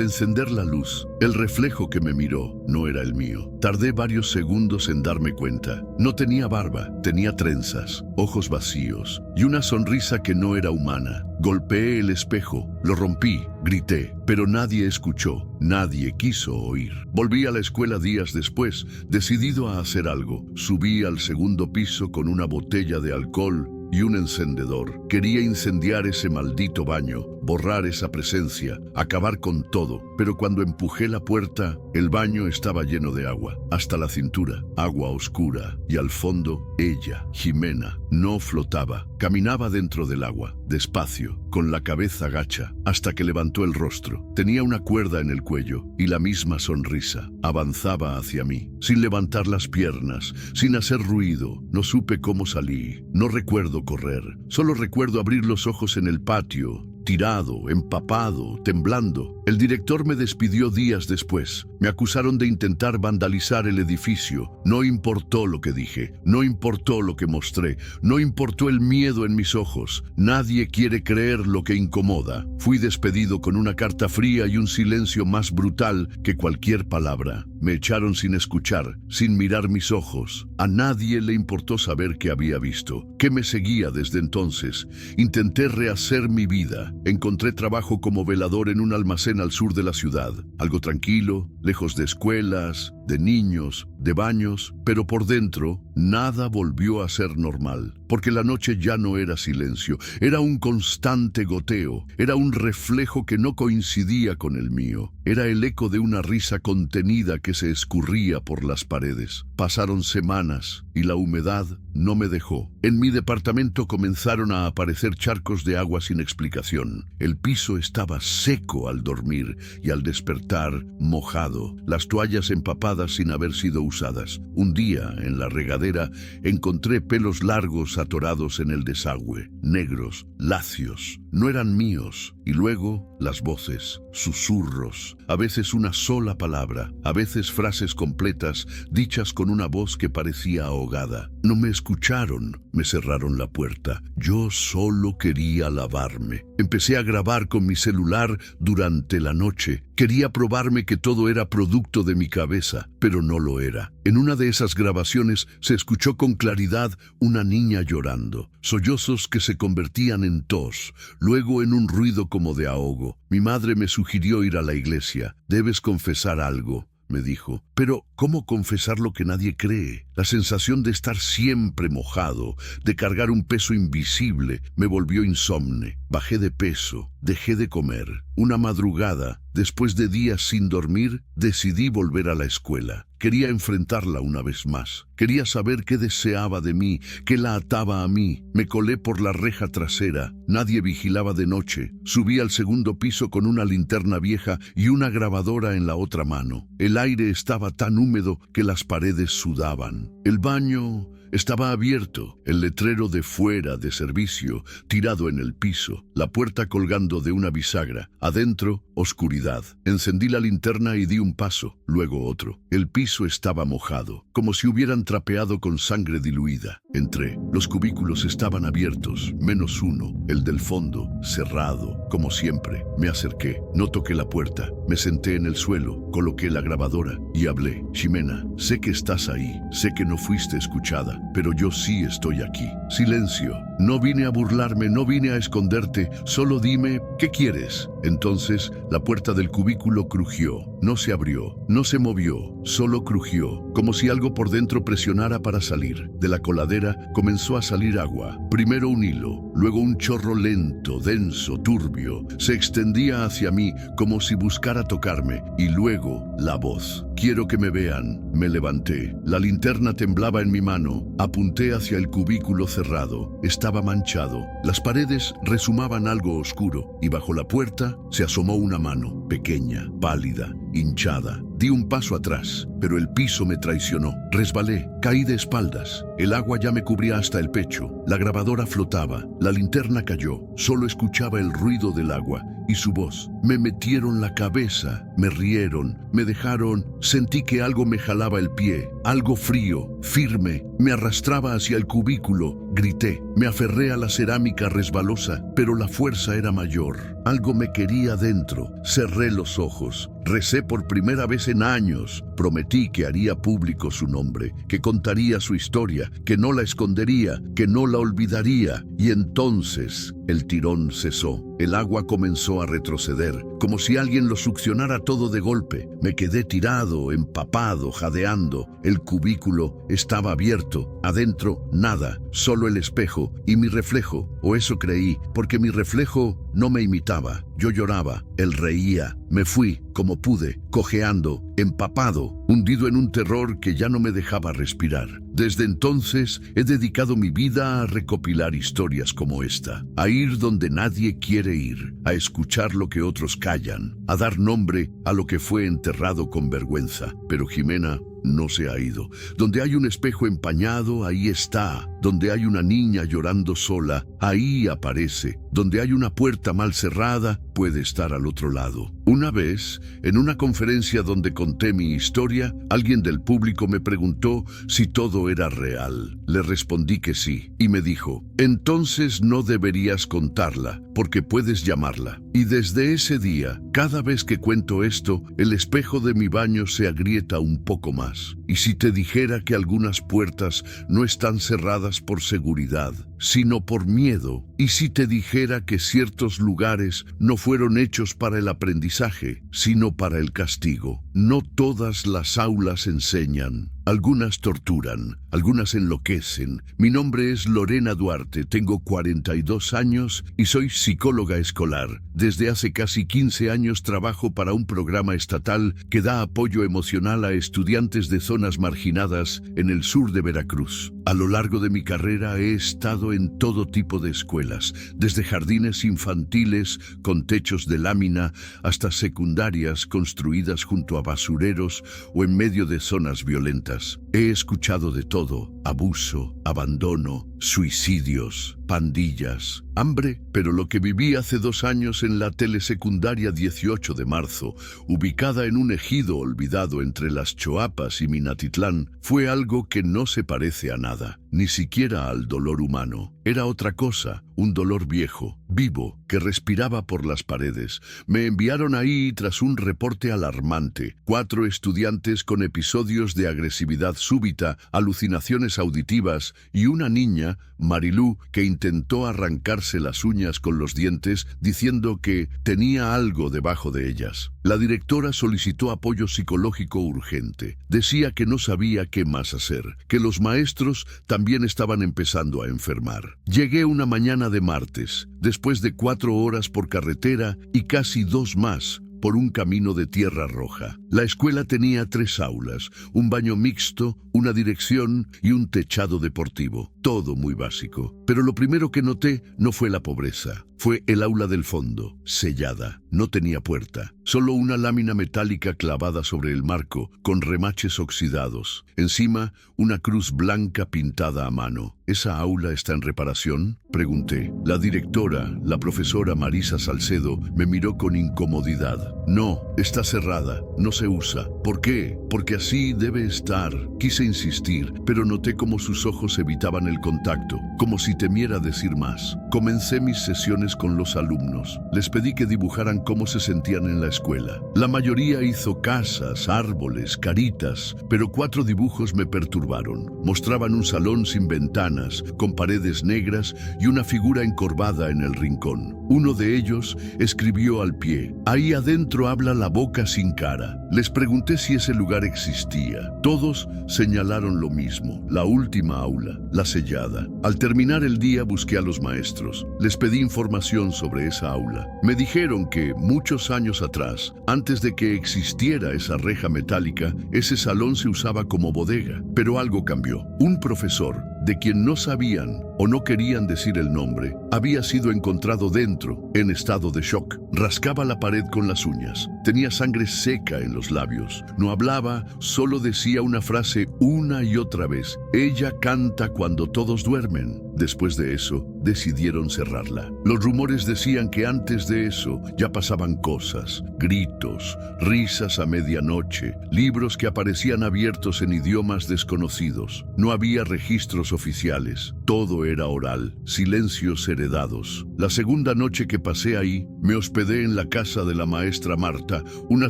encender la luz, el reflejo que me miró no era el mío. Tardé varios segundos en darme cuenta. No tenía barba, tenía trenzas, ojos vacíos y una sonrisa que no era humana. Golpeé el espejo, lo rompí, grité, pero nadie escuchó, nadie quiso oír. Volví a la escuela días después, decidido a hacer algo. Subí al segundo piso con una botella de alcohol y un encendedor. Quería incendiar ese maldito baño, borrar esa presencia, acabar con todo. Pero cuando empujé la puerta, el baño estaba lleno de agua, hasta la cintura, agua oscura. Y al fondo, ella, Jimena, no flotaba. Caminaba dentro del agua, despacio, con la cabeza gacha, hasta que levantó el rostro. Tenía una cuerda en el cuello y la misma sonrisa. Avanzaba hacia mí, sin levantar las piernas, sin hacer ruido. No supe cómo salí. No recuerdo correr. Solo recuerdo abrir los ojos en el patio, tirado, empapado, temblando. El director me despidió días después. Me acusaron de intentar vandalizar el edificio. No importó lo que dije, no importó lo que mostré, no importó el miedo en mis ojos. Nadie quiere creer lo que incomoda. Fui despedido con una carta fría y un silencio más brutal que cualquier palabra. Me echaron sin escuchar, sin mirar mis ojos. A nadie le importó saber qué había visto, qué me seguía desde entonces. Intenté rehacer mi vida. Encontré trabajo como velador en un almacén al sur de la ciudad. Algo tranquilo, lejos de escuelas, de niños, de baños, pero por dentro nada volvió a ser normal, porque la noche ya no era silencio, era un constante goteo, era un reflejo que no coincidía con el mío, era el eco de una risa contenida que se escurría por las paredes. Pasaron semanas y la humedad no me dejó. En mi departamento comenzaron a aparecer charcos de agua sin explicación. El piso estaba seco al dormir y al despertar mojado, las toallas empapadas sin haber sido usadas. Un día, en la regadera, encontré pelos largos atorados en el desagüe, negros, lacios. No eran míos. Y luego las voces, susurros, a veces una sola palabra, a veces frases completas, dichas con una voz que parecía ahogada. No me escucharon, me cerraron la puerta. Yo solo quería lavarme. Empecé a grabar con mi celular durante la noche. Quería probarme que todo era producto de mi cabeza, pero no lo era. En una de esas grabaciones se escuchó con claridad una niña llorando, sollozos que se convertían en tos, luego en un ruido como de ahogo. Mi madre me sugirió ir a la iglesia. Debes confesar algo, me dijo. Pero, ¿cómo confesar lo que nadie cree? La sensación de estar siempre mojado, de cargar un peso invisible, me volvió insomne. Bajé de peso, dejé de comer. Una madrugada, después de días sin dormir, decidí volver a la escuela. Quería enfrentarla una vez más. Quería saber qué deseaba de mí, qué la ataba a mí. Me colé por la reja trasera. Nadie vigilaba de noche. Subí al segundo piso con una linterna vieja y una grabadora en la otra mano. El aire estaba tan húmedo que las paredes sudaban. El baño estaba abierto, el letrero de fuera de servicio tirado en el piso, la puerta colgando de una bisagra. Adentro, oscuridad. Encendí la linterna y di un paso, luego otro. El piso estaba mojado, como si hubieran trapeado con sangre diluida. Entré. Los cubículos estaban abiertos, menos uno, el del fondo, cerrado, como siempre. Me acerqué, no toqué la puerta, me senté en el suelo, coloqué la grabadora y hablé. Ximena, sé que estás ahí, sé que no fuiste escuchada, pero yo sí estoy aquí. Silencio. No vine a burlarme, no vine a esconderte, solo dime, ¿qué quieres? Entonces, la puerta del cubículo crujió. No se abrió, no se movió, solo crujió, como si algo por dentro presionara para salir. De la coladera comenzó a salir agua. Primero un hilo, luego un chorro lento, denso, turbio. Se extendía hacia mí como si buscara tocarme, y luego la voz. Quiero que me vean. Me levanté. La linterna temblaba en mi mano. Apunté hacia el cubículo cerrado. Estaba manchado. Las paredes rezumaban algo oscuro, y bajo la puerta se asomó una mano, pequeña, pálida, hinchada. Di un paso atrás, pero el piso me traicionó. Resbalé, caí de espaldas. El agua ya me cubría hasta el pecho. La grabadora flotaba. La linterna cayó. Solo escuchaba el ruido del agua y su voz. Me metieron la cabeza, me rieron, me dejaron. Sentí que algo me jalaba el pie, algo frío, firme. Me arrastraba hacia el cubículo. Grité. Me aferré a la cerámica resbalosa, pero la fuerza era mayor. Algo me quería dentro. Cerré los ojos. Recé por primera vez en años. Prometí que haría público su nombre, que contaría su historia, que no la escondería, que no la olvidaría. Y entonces el tirón cesó. El agua comenzó a retroceder, como si alguien lo succionara todo de golpe. Me quedé tirado, empapado, jadeando. El cubículo estaba abierto. Adentro, nada, solo el espejo y mi reflejo, o eso creí, porque mi reflejo no me imitaba. Yo lloraba, él reía. Me fui, como pude, cojeando, empapado, hundido en un terror que ya no me dejaba respirar. Desde entonces he dedicado mi vida a recopilar historias como esta, a ir donde nadie quiere ir, a escuchar lo que otros callan, a dar nombre a lo que fue enterrado con vergüenza. Pero Ximena no se ha ido. Donde hay un espejo empañado, ahí está. Donde hay una niña llorando sola, ahí aparece. Donde hay una puerta mal cerrada, puede estar al otro lado. Una vez, en una conferencia donde conté mi historia, alguien del público me preguntó si todo era real. Le respondí que sí, y me dijo, entonces no deberías contarla, porque puedes llamarla. Y desde ese día, cada vez que cuento esto, el espejo de mi baño se agrieta un poco más. Y si te dijera que algunas puertas no están cerradas por seguridad, sino por miedo, y si te dijera que ciertos lugares no fueron hechos para el aprendizaje, sino para el castigo. No todas las aulas enseñan. Algunas torturan, algunas enloquecen. Mi nombre es Lorena Duarte, tengo 42 años y soy psicóloga escolar. Desde hace casi 15 años trabajo para un programa estatal que da apoyo emocional a estudiantes de zonas marginadas en el sur de Veracruz. A lo largo de mi carrera he estado en todo tipo de escuelas, desde jardines infantiles con techos de lámina hasta secundarias construidas junto a basureros o en medio de zonas violentas. He escuchado de todo: abuso, abandono, suicidios, pandillas, hambre, pero lo que viví hace 2 años en la telesecundaria 18 de marzo, ubicada en un ejido olvidado entre Las Choapas y Minatitlán, fue algo que no se parece a nada, ni siquiera al dolor humano. Era otra cosa, un dolor viejo, vivo, que respiraba por las paredes. Me enviaron ahí tras un reporte alarmante: 4 estudiantes con episodios de agresividad súbita, alucinaciones auditivas y una niña, Marilú, que intentó arrancarse las uñas con los dientes diciendo que tenía algo debajo de ellas. La directora solicitó apoyo psicológico urgente. Decía que no sabía qué más hacer, que los maestros también estaban empezando a enfermar. Llegué una mañana de martes, después de 4 horas por carretera y casi 2 más por un camino de tierra roja. La escuela tenía 3 aulas, un baño mixto, una dirección y un techado deportivo. Todo muy básico. Pero lo primero que noté no fue la pobreza. Fue el aula del fondo, sellada. No tenía puerta. Solo una lámina metálica clavada sobre el marco, con remaches oxidados. Encima, una cruz blanca pintada a mano. ¿Esa aula está en reparación?, pregunté. La directora, la profesora Marisa Salcedo, me miró con incomodidad. No, está cerrada, no se usa. ¿Por qué? Porque así debe estar. Quise insistir, pero noté cómo sus ojos evitaban el contacto, como si temiera decir más. Comencé mis sesiones con los alumnos. Les pedí que dibujaran cómo se sentían en la escuela. La mayoría hizo casas, árboles, caritas, pero 4 dibujos me perturbaron. Mostraban un salón sin ventanas, con paredes negras y una figura encorvada en el rincón. Uno de ellos escribió al pie: "Ahí adentro habla la boca sin cara". Les pregunté si ese lugar existía. Todos señalaron lo mismo: la última aula, la sellada. Al terminar el día busqué a los maestros. Les pedí información sobre esa aula. Me dijeron que muchos años atrás, antes de que existiera esa reja metálica, ese salón se usaba como bodega. Pero algo cambió. Un profesor, de quien no sabían o no querían decir el nombre, había sido encontrado dentro, en estado de shock. Rascaba la pared con las uñas. Tenía sangre seca en los labios. No hablaba, solo decía una frase una y otra vez: "Ella canta cuando todos duermen". Después de eso, decidieron cerrarla. Los rumores decían que antes de eso ya pasaban cosas: gritos, risas a medianoche, libros que aparecían abiertos en idiomas desconocidos. No había registros oficiales. Todo era oral, silencios heredados. La segunda noche que pasé ahí, me hospedé en la casa de la maestra Marta, una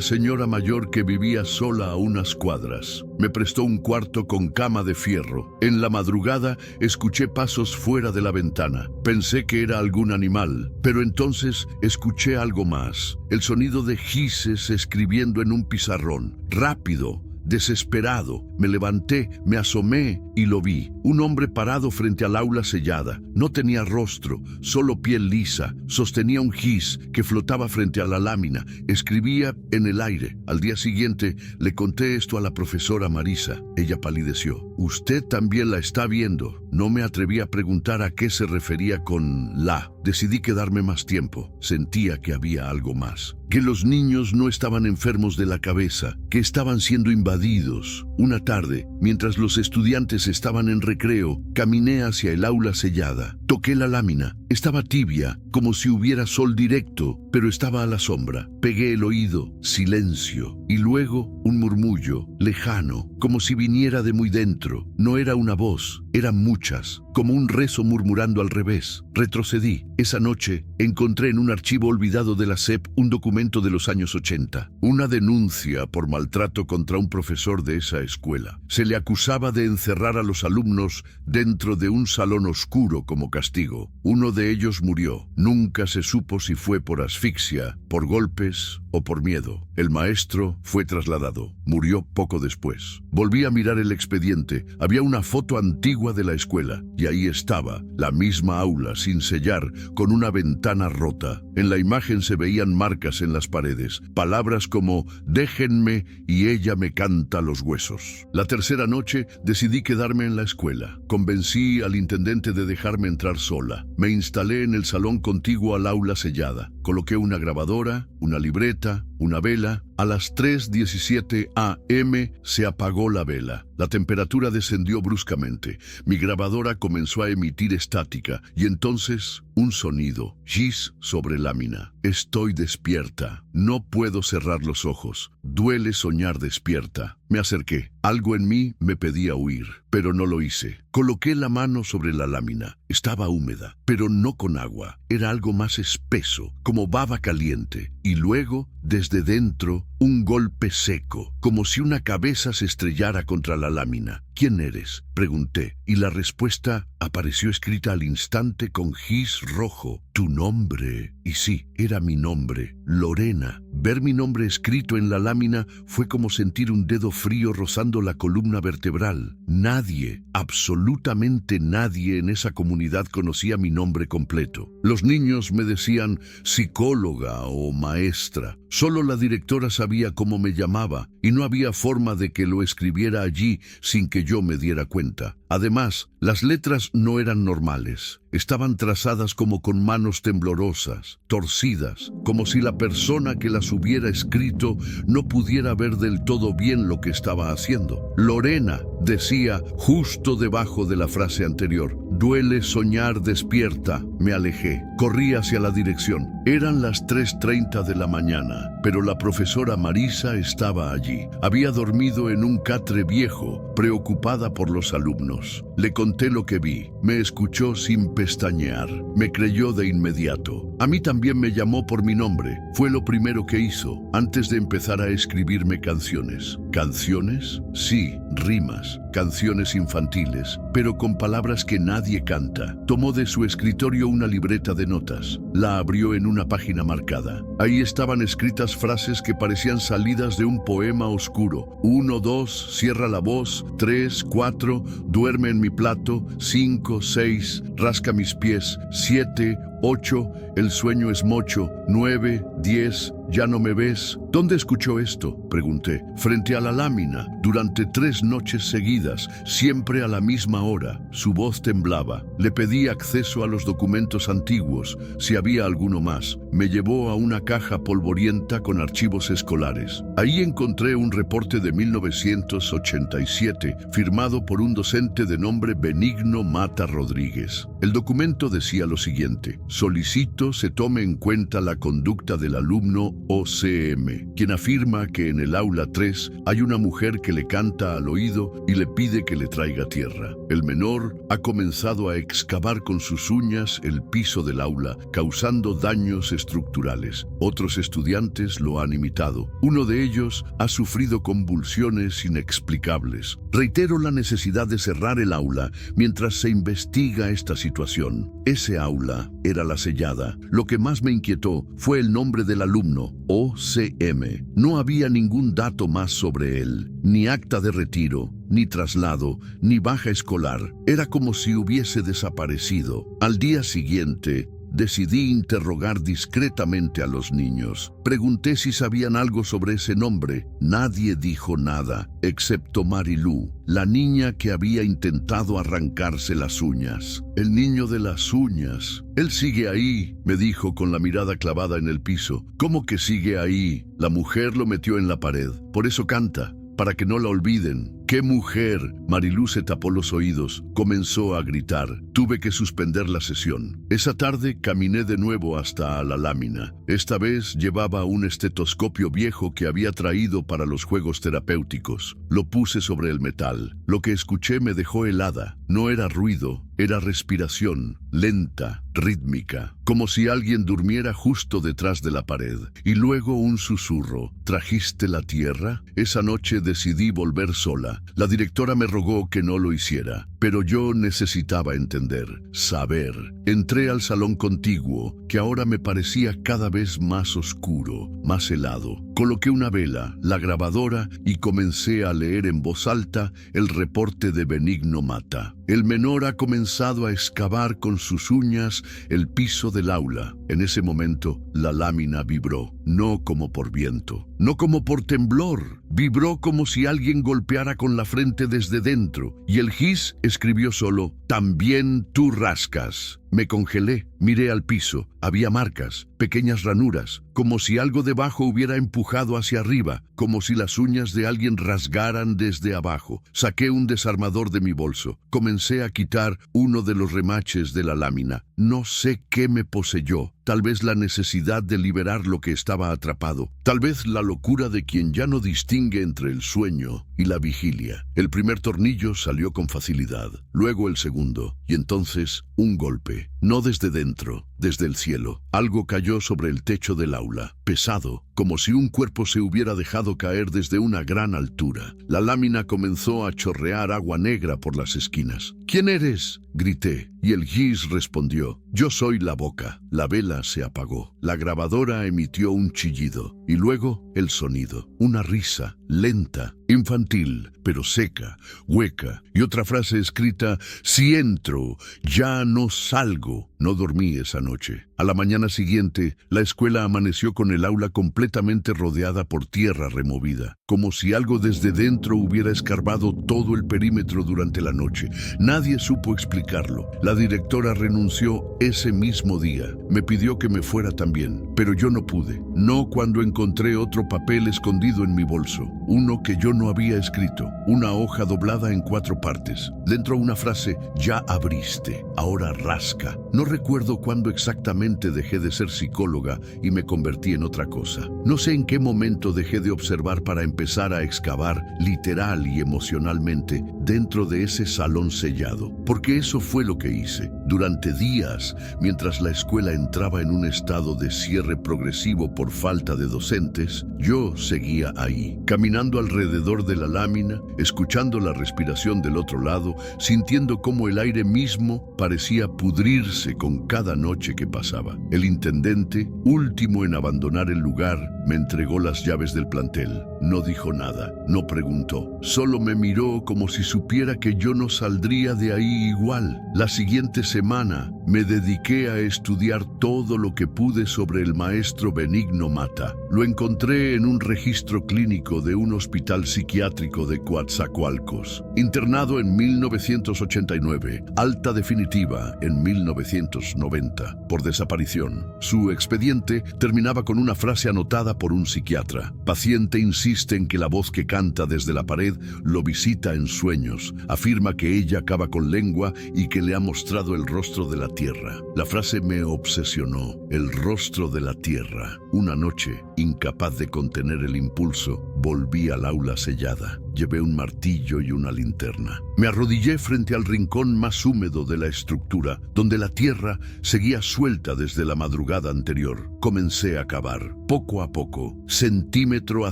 señora mayor que vivía sola a unas cuadras. Me prestó un cuarto con cama de fierro. En la madrugada escuché pasos fuera de la ventana. Pensé que era algún animal, pero entonces escuché algo más: el sonido de gises escribiendo en un pizarrón. Rápido, desesperado, me levanté, me asomé y lo vi. Un hombre parado frente al aula sellada. No tenía rostro, solo piel lisa. Sostenía un gis que flotaba frente a la lámina. Escribía en el aire. Al día siguiente le conté esto a la profesora Marisa. Ella palideció. «Usted también la está viendo». No me atreví a preguntar a qué se refería con la. Decidí quedarme más tiempo. Sentía que había algo más. Que los niños no estaban enfermos de la cabeza, que estaban siendo invadidos. Una tarde, mientras los estudiantes estaban en recreo, caminé hacia el aula sellada. Toqué la lámina. Estaba tibia, como si hubiera sol directo, pero estaba a la sombra. Pegué el oído. Silencio. Y luego un murmullo, lejano, como si viniera de muy dentro. No era una voz, eran muchas, como un rezo murmurando al revés. Retrocedí. Esa noche encontré en un archivo olvidado de la SEP un documento de los años 80. Una denuncia por maltrato contra un profesor de esa escuela. Se le acusaba de encerrar a los alumnos dentro de un salón oscuro como castigo. Uno de ellos murió. Nunca se supo si fue por asfixia, por golpes o por miedo. El maestro fue trasladado. Murió poco después. Volví a mirar el expediente. Había una foto antigua de la escuela y ahí estaba, la misma aula sin sellar, con una ventana rota. En la imagen se veían marcas en las paredes, palabras como «déjenme» y «ella me canta los huesos». La tercera noche decidí quedarme en la escuela. Convencí al intendente de dejarme entrar sola. Me instalé en el salón contiguo al aula sellada. Coloqué una grabadora, una libreta, una vela. A las 3:17 a.m. se apagó la vela. La temperatura descendió bruscamente. Mi grabadora comenzó a emitir estática y entonces un sonido. Gis sobre lámina. Estoy despierta. No puedo cerrar los ojos. Duele soñar despierta. Me acerqué. Algo en mí me pedía huir, pero no lo hice. Coloqué la mano sobre la lámina. Estaba húmeda, pero no con agua. Era algo más espeso, como baba caliente. Y luego, desde dentro, un golpe seco, como si una cabeza se estrellara contra la lámina. «¿Quién eres?», pregunté, y la respuesta apareció escrita al instante con gis rojo. «Tu nombre». Y sí, era mi nombre, Lorena. Ver mi nombre escrito en la lámina fue como sentir un dedo frío rozando la columna vertebral. Nadie, absolutamente nadie en esa comunidad conocía mi nombre completo. Los niños me decían psicóloga o maestra. Solo la directora sabía sabía cómo me llamaba y no había forma de que lo escribiera allí sin que yo me diera cuenta. Además, las letras no eran normales. Estaban trazadas como con manos temblorosas, torcidas, como si la persona que las hubiera escrito no pudiera ver del todo bien lo que estaba haciendo. Lorena, decía justo debajo de la frase anterior. Duele soñar despierta. Me alejé. Corrí hacia la dirección. Eran las 3:30 de la mañana, pero la profesora Marisa estaba allí. Había dormido en un catre viejo, preocupada por los alumnos. Le conté lo que vi. Me escuchó sin pestañear. Me creyó de inmediato. A mí también me llamó por mi nombre. Fue lo primero que hizo, antes de empezar a escribirme canciones. ¿Canciones? Sí, rimas. Canciones infantiles, pero con palabras que nadie canta. Tomó de su escritorio una libreta de notas. La abrió en una página marcada. Ahí estaban escritas frases que parecían salidas de un poema oscuro. 1, 2, cierra la voz. 3, 4, duerme en mi plato. 5, 6, rasca mis pies. 7, 8, el sueño es mocho. 9, 10, ya no me ves. ¿Dónde escuchó esto?, pregunté. Frente a la lámina, durante 3 noches seguidas, siempre a la misma hora. Su voz temblaba. Le pedí acceso a los documentos antiguos, si había alguno más. Me llevó a una caja polvorienta con archivos escolares. Ahí encontré un reporte de 1987, firmado por un docente de nombre Benigno Mata Rodríguez. El documento decía lo siguiente: solicito se tome en cuenta la conducta del alumno OCM, quien afirma que en el aula 3 hay una mujer que le canta al oído y le pide que le traiga tierra. El menor ha comenzado a excavar con sus uñas el piso del aula, causando daños estructurales. Otros estudiantes lo han imitado. Uno de ellos ha sufrido convulsiones inexplicables. Reitero la necesidad de cerrar el aula mientras se investiga esta situación. Ese aula era la sellada. Lo que más me inquietó fue el nombre del alumno, OCM. No había ningún dato más sobre él, ni acta de retiro, ni traslado, ni baja escolar. Era como si hubiese desaparecido. Al día siguiente, decidí interrogar discretamente a los niños. Pregunté si sabían algo sobre ese nombre. Nadie dijo nada, excepto Marilú, la niña que había intentado arrancarse las uñas. El niño de las uñas. Él sigue ahí, me dijo con la mirada clavada en el piso. ¿Cómo que sigue ahí? La mujer lo metió en la pared. Por eso canta, para que no la olviden. ¡Qué mujer! Marilú se tapó los oídos, comenzó a gritar. Tuve que suspender la sesión. Esa tarde caminé de nuevo hasta la lámina. Esta vez llevaba un estetoscopio viejo que había traído para los juegos terapéuticos. Lo puse sobre el metal. Lo que escuché me dejó helada. No era ruido, era respiración, lenta, rítmica, como si alguien durmiera justo detrás de la pared. Y luego un susurro. ¿Trajiste la tierra? Esa noche decidí volver sola. La directora me rogó que no lo hiciera, pero yo necesitaba entender, saber. Entré al salón contiguo, que ahora me parecía cada vez más oscuro, más helado. Coloqué una vela, la grabadora y comencé a leer en voz alta el reporte de Benigno Mata. El menor ha comenzado a excavar con sus uñas el piso del aula. En ese momento, la lámina vibró, no como por viento, no como por temblor. Vibró como si alguien golpeara con la frente desde dentro, y el gis escribió solo: «También tú rascas». Me congelé, miré al piso. Había marcas, pequeñas ranuras, como si algo debajo hubiera empujado hacia arriba, como si las uñas de alguien rasgaran desde abajo. Saqué un desarmador de mi bolso. Comencé a quitar uno de los remaches de la lámina. No sé qué me poseyó. Tal vez la necesidad de liberar lo que estaba atrapado. Tal vez la locura de quien ya no distingue entre el sueño y la vigilia. El primer tornillo salió con facilidad, luego el segundo, y entonces un golpe. No desde dentro, desde el cielo. Algo cayó sobre el techo del aula, pesado, como si un cuerpo se hubiera dejado caer desde una gran altura. La lámina comenzó a chorrear agua negra por las esquinas. «¿Quién eres?», grité, y el gis respondió: «Yo soy la boca». La vela se apagó. La grabadora emitió un chillido, y luego el sonido. Una risa, lenta, infantil, pero seca, hueca, y otra frase escrita: «Si entro, ya no salgo». No dormí esa noche. A la mañana siguiente, la escuela amaneció con el aula completamente rodeada por tierra removida, como si algo desde dentro hubiera escarbado todo el perímetro durante la noche. Nadie supo explicarlo. La directora renunció ese mismo día. Me pidió que me fuera también, pero yo no pude. No cuando encontré otro papel escondido en mi bolso, uno que yo no había escrito, una hoja doblada en 4 partes. Dentro una frase: ya abriste, ahora rasca. No recuerdo cuándo exactamente dejé de ser psicóloga y me convertí en otra cosa. No sé en qué momento dejé de observar para empezar a excavar literal y emocionalmente dentro de ese salón sellado, porque eso fue lo que hice. Durante días, mientras la escuela entraba en un estado de cierre progresivo por falta de docentes, yo seguía ahí, caminando alrededor de la lámina, escuchando la respiración del otro lado, sintiendo cómo el aire mismo parecía pudrirse con cada noche que pasaba. El intendente, último en abandonar el lugar, me entregó las llaves del plantel. No dijo nada, no preguntó, solo me miró como si supiera que yo no saldría de ahí igual. La siguiente semana me dediqué a estudiar todo lo que pude sobre el maestro Benigno Mata. Lo encontré en un registro clínico de un hospital psiquiátrico de Coatzacoalcos. Internado en 1989, alta definitiva en 1990, por desaparición. Su expediente terminaba con una frase anotada por un psiquiatra. Paciente insiste en que la voz que canta desde la pared lo visita en sueños. Afirma que ella acaba con lengua y que le ha mostrado el rostro de la tierra. La frase me obsesionó. El rostro de la tierra. Una noche, incapaz de contener el impulso, volví al aula sellada. Llevé un martillo y una linterna. Me arrodillé frente al rincón más húmedo de la estructura, donde la tierra seguía suelta desde la madrugada anterior. Comencé a cavar. Poco a poco, centímetro a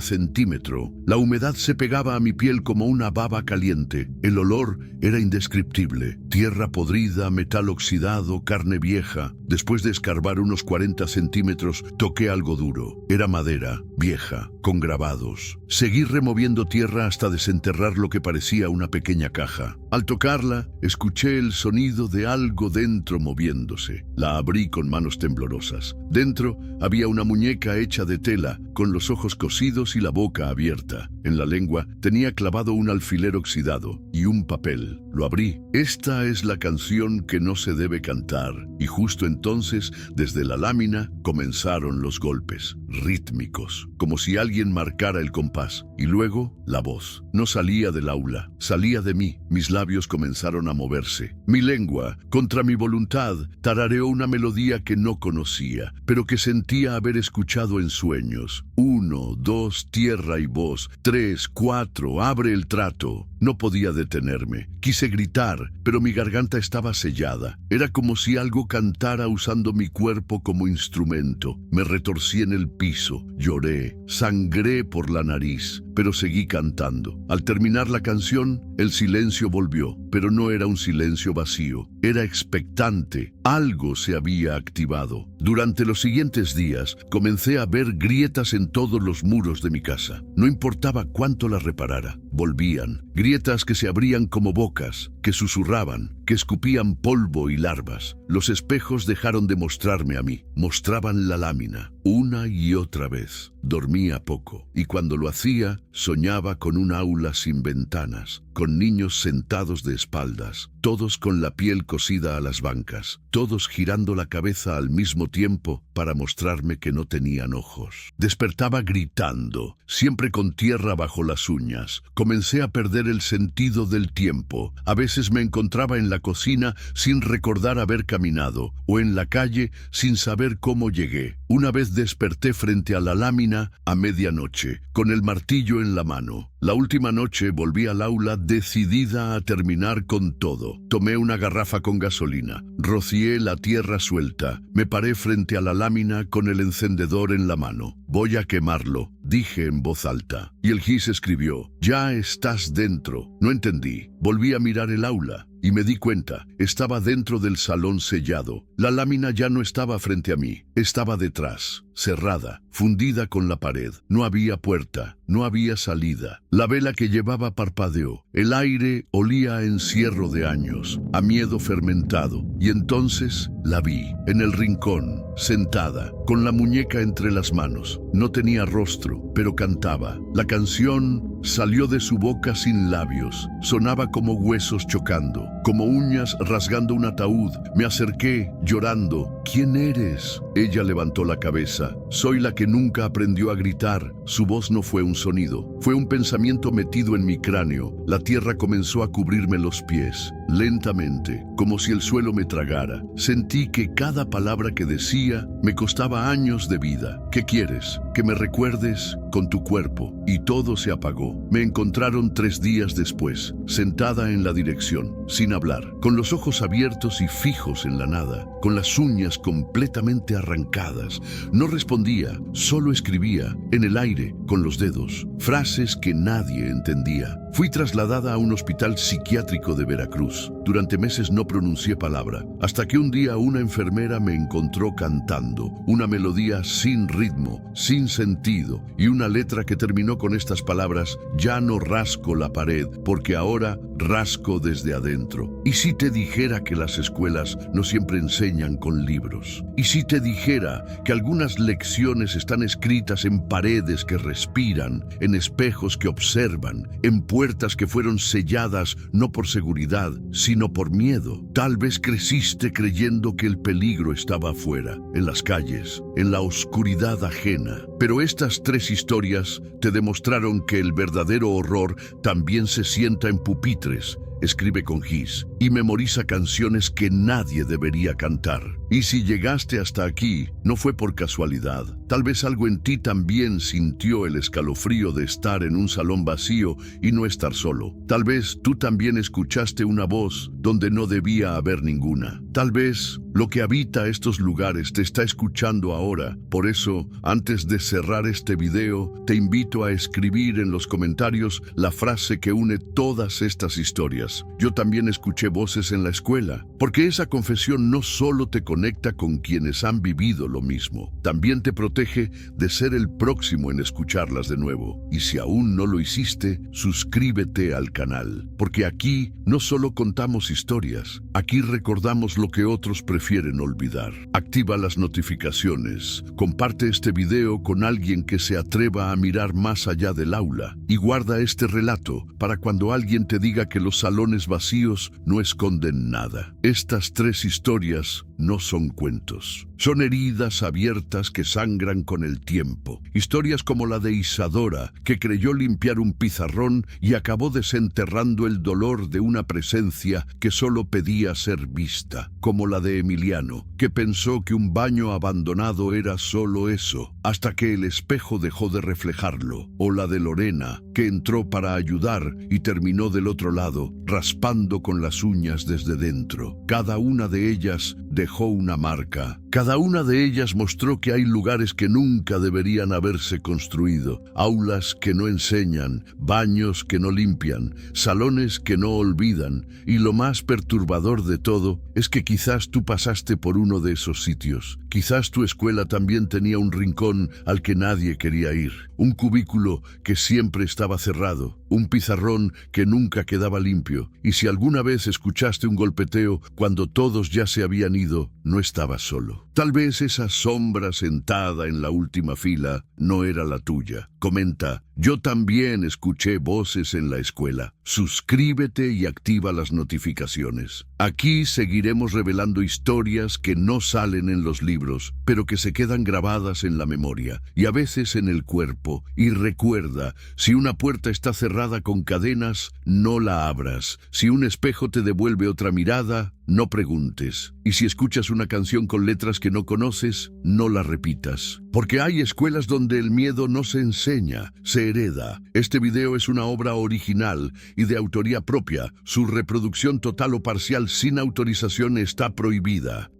centímetro, la humedad se pegaba a mi piel como una baba caliente. El olor era indescriptible. Tierra podrida, metal oxidado, carne vieja. Después de escarbar unos 40 centímetros, toqué algo duro. Era madera, vieja, con grabados. Seguí removiendo tierra hasta desenterrar lo que parecía una pequeña caja. Al tocarla, escuché el sonido de algo dentro moviéndose. La abrí con manos temblorosas. Dentro había una muñeca hecha de tela, con los ojos cosidos y la boca abierta. En la lengua tenía clavado un alfiler oxidado y un papel. Lo abrí. Esta es la canción que no se debe cantar. Y justo entonces, desde la lámina, comenzaron los golpes, rítmicos, como si alguien marcara el compás. Y luego, la voz. No salía del aula, salía de mí. Mis labios comenzaron a moverse. Mi lengua, contra mi voluntad, tarareó una melodía que no conocía, pero que sentía haber escuchado en sueños. 1, 2, tierra y voz. 3, 4, abre el trato. No podía detenerme. Quise gritar, pero mi garganta estaba sellada. Era como si algo cantara usando mi cuerpo como instrumento. Me retorcí en el piso, lloré, sangré por la nariz, pero seguí cantando. Al terminar la canción, el silencio volvió, pero no era un silencio vacío. Era expectante. Algo se había activado. Durante los siguientes días, comencé a ver grietas en todos los muros de mi casa. No importaba cuánto las reparara, volvían. Grietas que se abrían como bocas, que susurraban, que escupían polvo y larvas. Los espejos dejaron de mostrarme a mí, mostraban la lámina, una y otra vez. Dormía poco, y cuando lo hacía, soñaba con un aula sin ventanas, con niños sentados de espaldas, todos con la piel cosida a las bancas, todos girando la cabeza al mismo tiempo para mostrarme que no tenían ojos. Despertaba gritando, siempre con tierra bajo las uñas. Comencé a perder el sentido del tiempo. A veces me encontraba en la cocina sin recordar haber caminado, o en la calle sin saber cómo llegué. Una vez desperté frente a la lámina a medianoche, con el martillo en la mano. La última noche volví al aula decidida a terminar con todo. Tomé una garrafa con gasolina, rocié la tierra suelta, me paré frente a la lámina con el encendedor en la mano. Voy a quemarlo, dije en voz alta. Y el Gis escribió, ya estás dentro. No entendí. Volví a mirar el aula y me di cuenta, estaba dentro del salón sellado. La lámina ya no estaba frente a mí, estaba detrás, cerrada, fundida con la pared. No había puerta, no había salida. La vela que llevaba parpadeó. El aire olía a encierro de años, a miedo fermentado. Y entonces la vi, en el rincón, sentada, con la muñeca entre las manos. No tenía rostro, pero cantaba. La canción salió de su boca sin labios. Sonaba como huesos chocando, como uñas rasgando un ataúd. Me acerqué, llorando. ¿Quién eres? Ella levantó la cabeza. Soy la que nunca aprendió a gritar. Su voz no fue un sonido, fue un pensamiento metido en mi cráneo. La tierra comenzó a cubrirme los pies, lentamente, como si el suelo me tragara. Sentí que cada palabra que decía me costaba años de vida. ¿Qué quieres? Que me recuerdes con tu cuerpo. Y todo se apagó. Me encontraron 3 días después, sentada en la dirección, sin hablar, con los ojos abiertos y fijos en la nada, con las uñas completamente arrancadas. No respondía, solo escribía, en el aire, con los dedos, frases que nadie entendía. Fui trasladada a un hospital psiquiátrico de Veracruz. Durante meses no pronuncié palabra, hasta que un día una enfermera me encontró cantando, una melodía sin ritmo, sin sentido, y una letra que terminó con estas palabras: ya no rasco la pared, porque ahora rasco desde adentro. ¿Y si te dijera que las escuelas no siempre enseñan con libros? ¿Y si te dijera que algunas lecciones están escritas en paredes que respiran, en espejos que observan, en puertas que fueron selladas no por seguridad, sino por miedo? Tal vez creciste creyendo que el peligro estaba afuera, en las calles, en la oscuridad ajena. Pero estas 3 historias te demostraron que el verdadero horror también se sienta en pupitres, escribe con gis y memoriza canciones que nadie debería cantar. Y si llegaste hasta aquí, no fue por casualidad. Tal vez algo en ti también sintió el escalofrío de estar en un salón vacío y no estar solo. Tal vez tú también escuchaste una voz donde no debía haber ninguna. Tal vez lo que habita estos lugares te está escuchando ahora. Por eso, antes de cerrar este video, te invito a escribir en los comentarios la frase que une todas estas historias. Yo también escuché voces en la escuela, porque esa confesión no solo te conecta con quienes han vivido lo mismo, también te protege de ser el próximo en escucharlas de nuevo. Y si aún no lo hiciste, suscríbete al canal, porque aquí no solo contamos historias, aquí recordamos lo que otros prefieren olvidar. Activa las notificaciones, comparte este video con alguien que se atreva a mirar más allá del aula y guarda este relato para cuando alguien te diga que los salones vacíos no esconden nada. Estas 3 historias no son cuentos. Son heridas abiertas que sangran con el tiempo. Historias como la de Isadora, que creyó limpiar un pizarrón y acabó desenterrando el dolor de una presencia que solo pedía ser vista. Como la de Emiliano, que pensó que un baño abandonado era solo eso, hasta que el espejo dejó de reflejarlo. O la de Lorena, que entró para ayudar y terminó del otro lado, raspando con las uñas desde dentro. Cada una de ellas dejó una marca. Cada una de ellas mostró que hay lugares que nunca deberían haberse construido, aulas que no enseñan, baños que no limpian, salones que no olvidan, y lo más perturbador de todo es que quizás tú pasaste por uno de esos sitios. Quizás tu escuela también tenía un rincón al que nadie quería ir, un cubículo que siempre estaba cerrado, un pizarrón que nunca quedaba limpio, y si alguna vez escuchaste un golpeteo cuando todos ya se habían ido, no estabas solo. Tal vez esa sombra sentada en la última fila no era la tuya. Comenta: yo también escuché voces en la escuela. Suscríbete y activa las notificaciones. Aquí seguiremos revelando historias que no salen en los libros, pero que se quedan grabadas en la memoria y a veces en el cuerpo. Y recuerda, si una puerta está cerrada con cadenas, no la abras. Si un espejo te devuelve otra mirada, no preguntes. Y si escuchas una canción con letras que no conoces, no la repitas. Porque hay escuelas donde el miedo no se enseña, se hereda. Este video es una obra original y de autoría propia. Su reproducción total o parcial sin autorización está prohibida.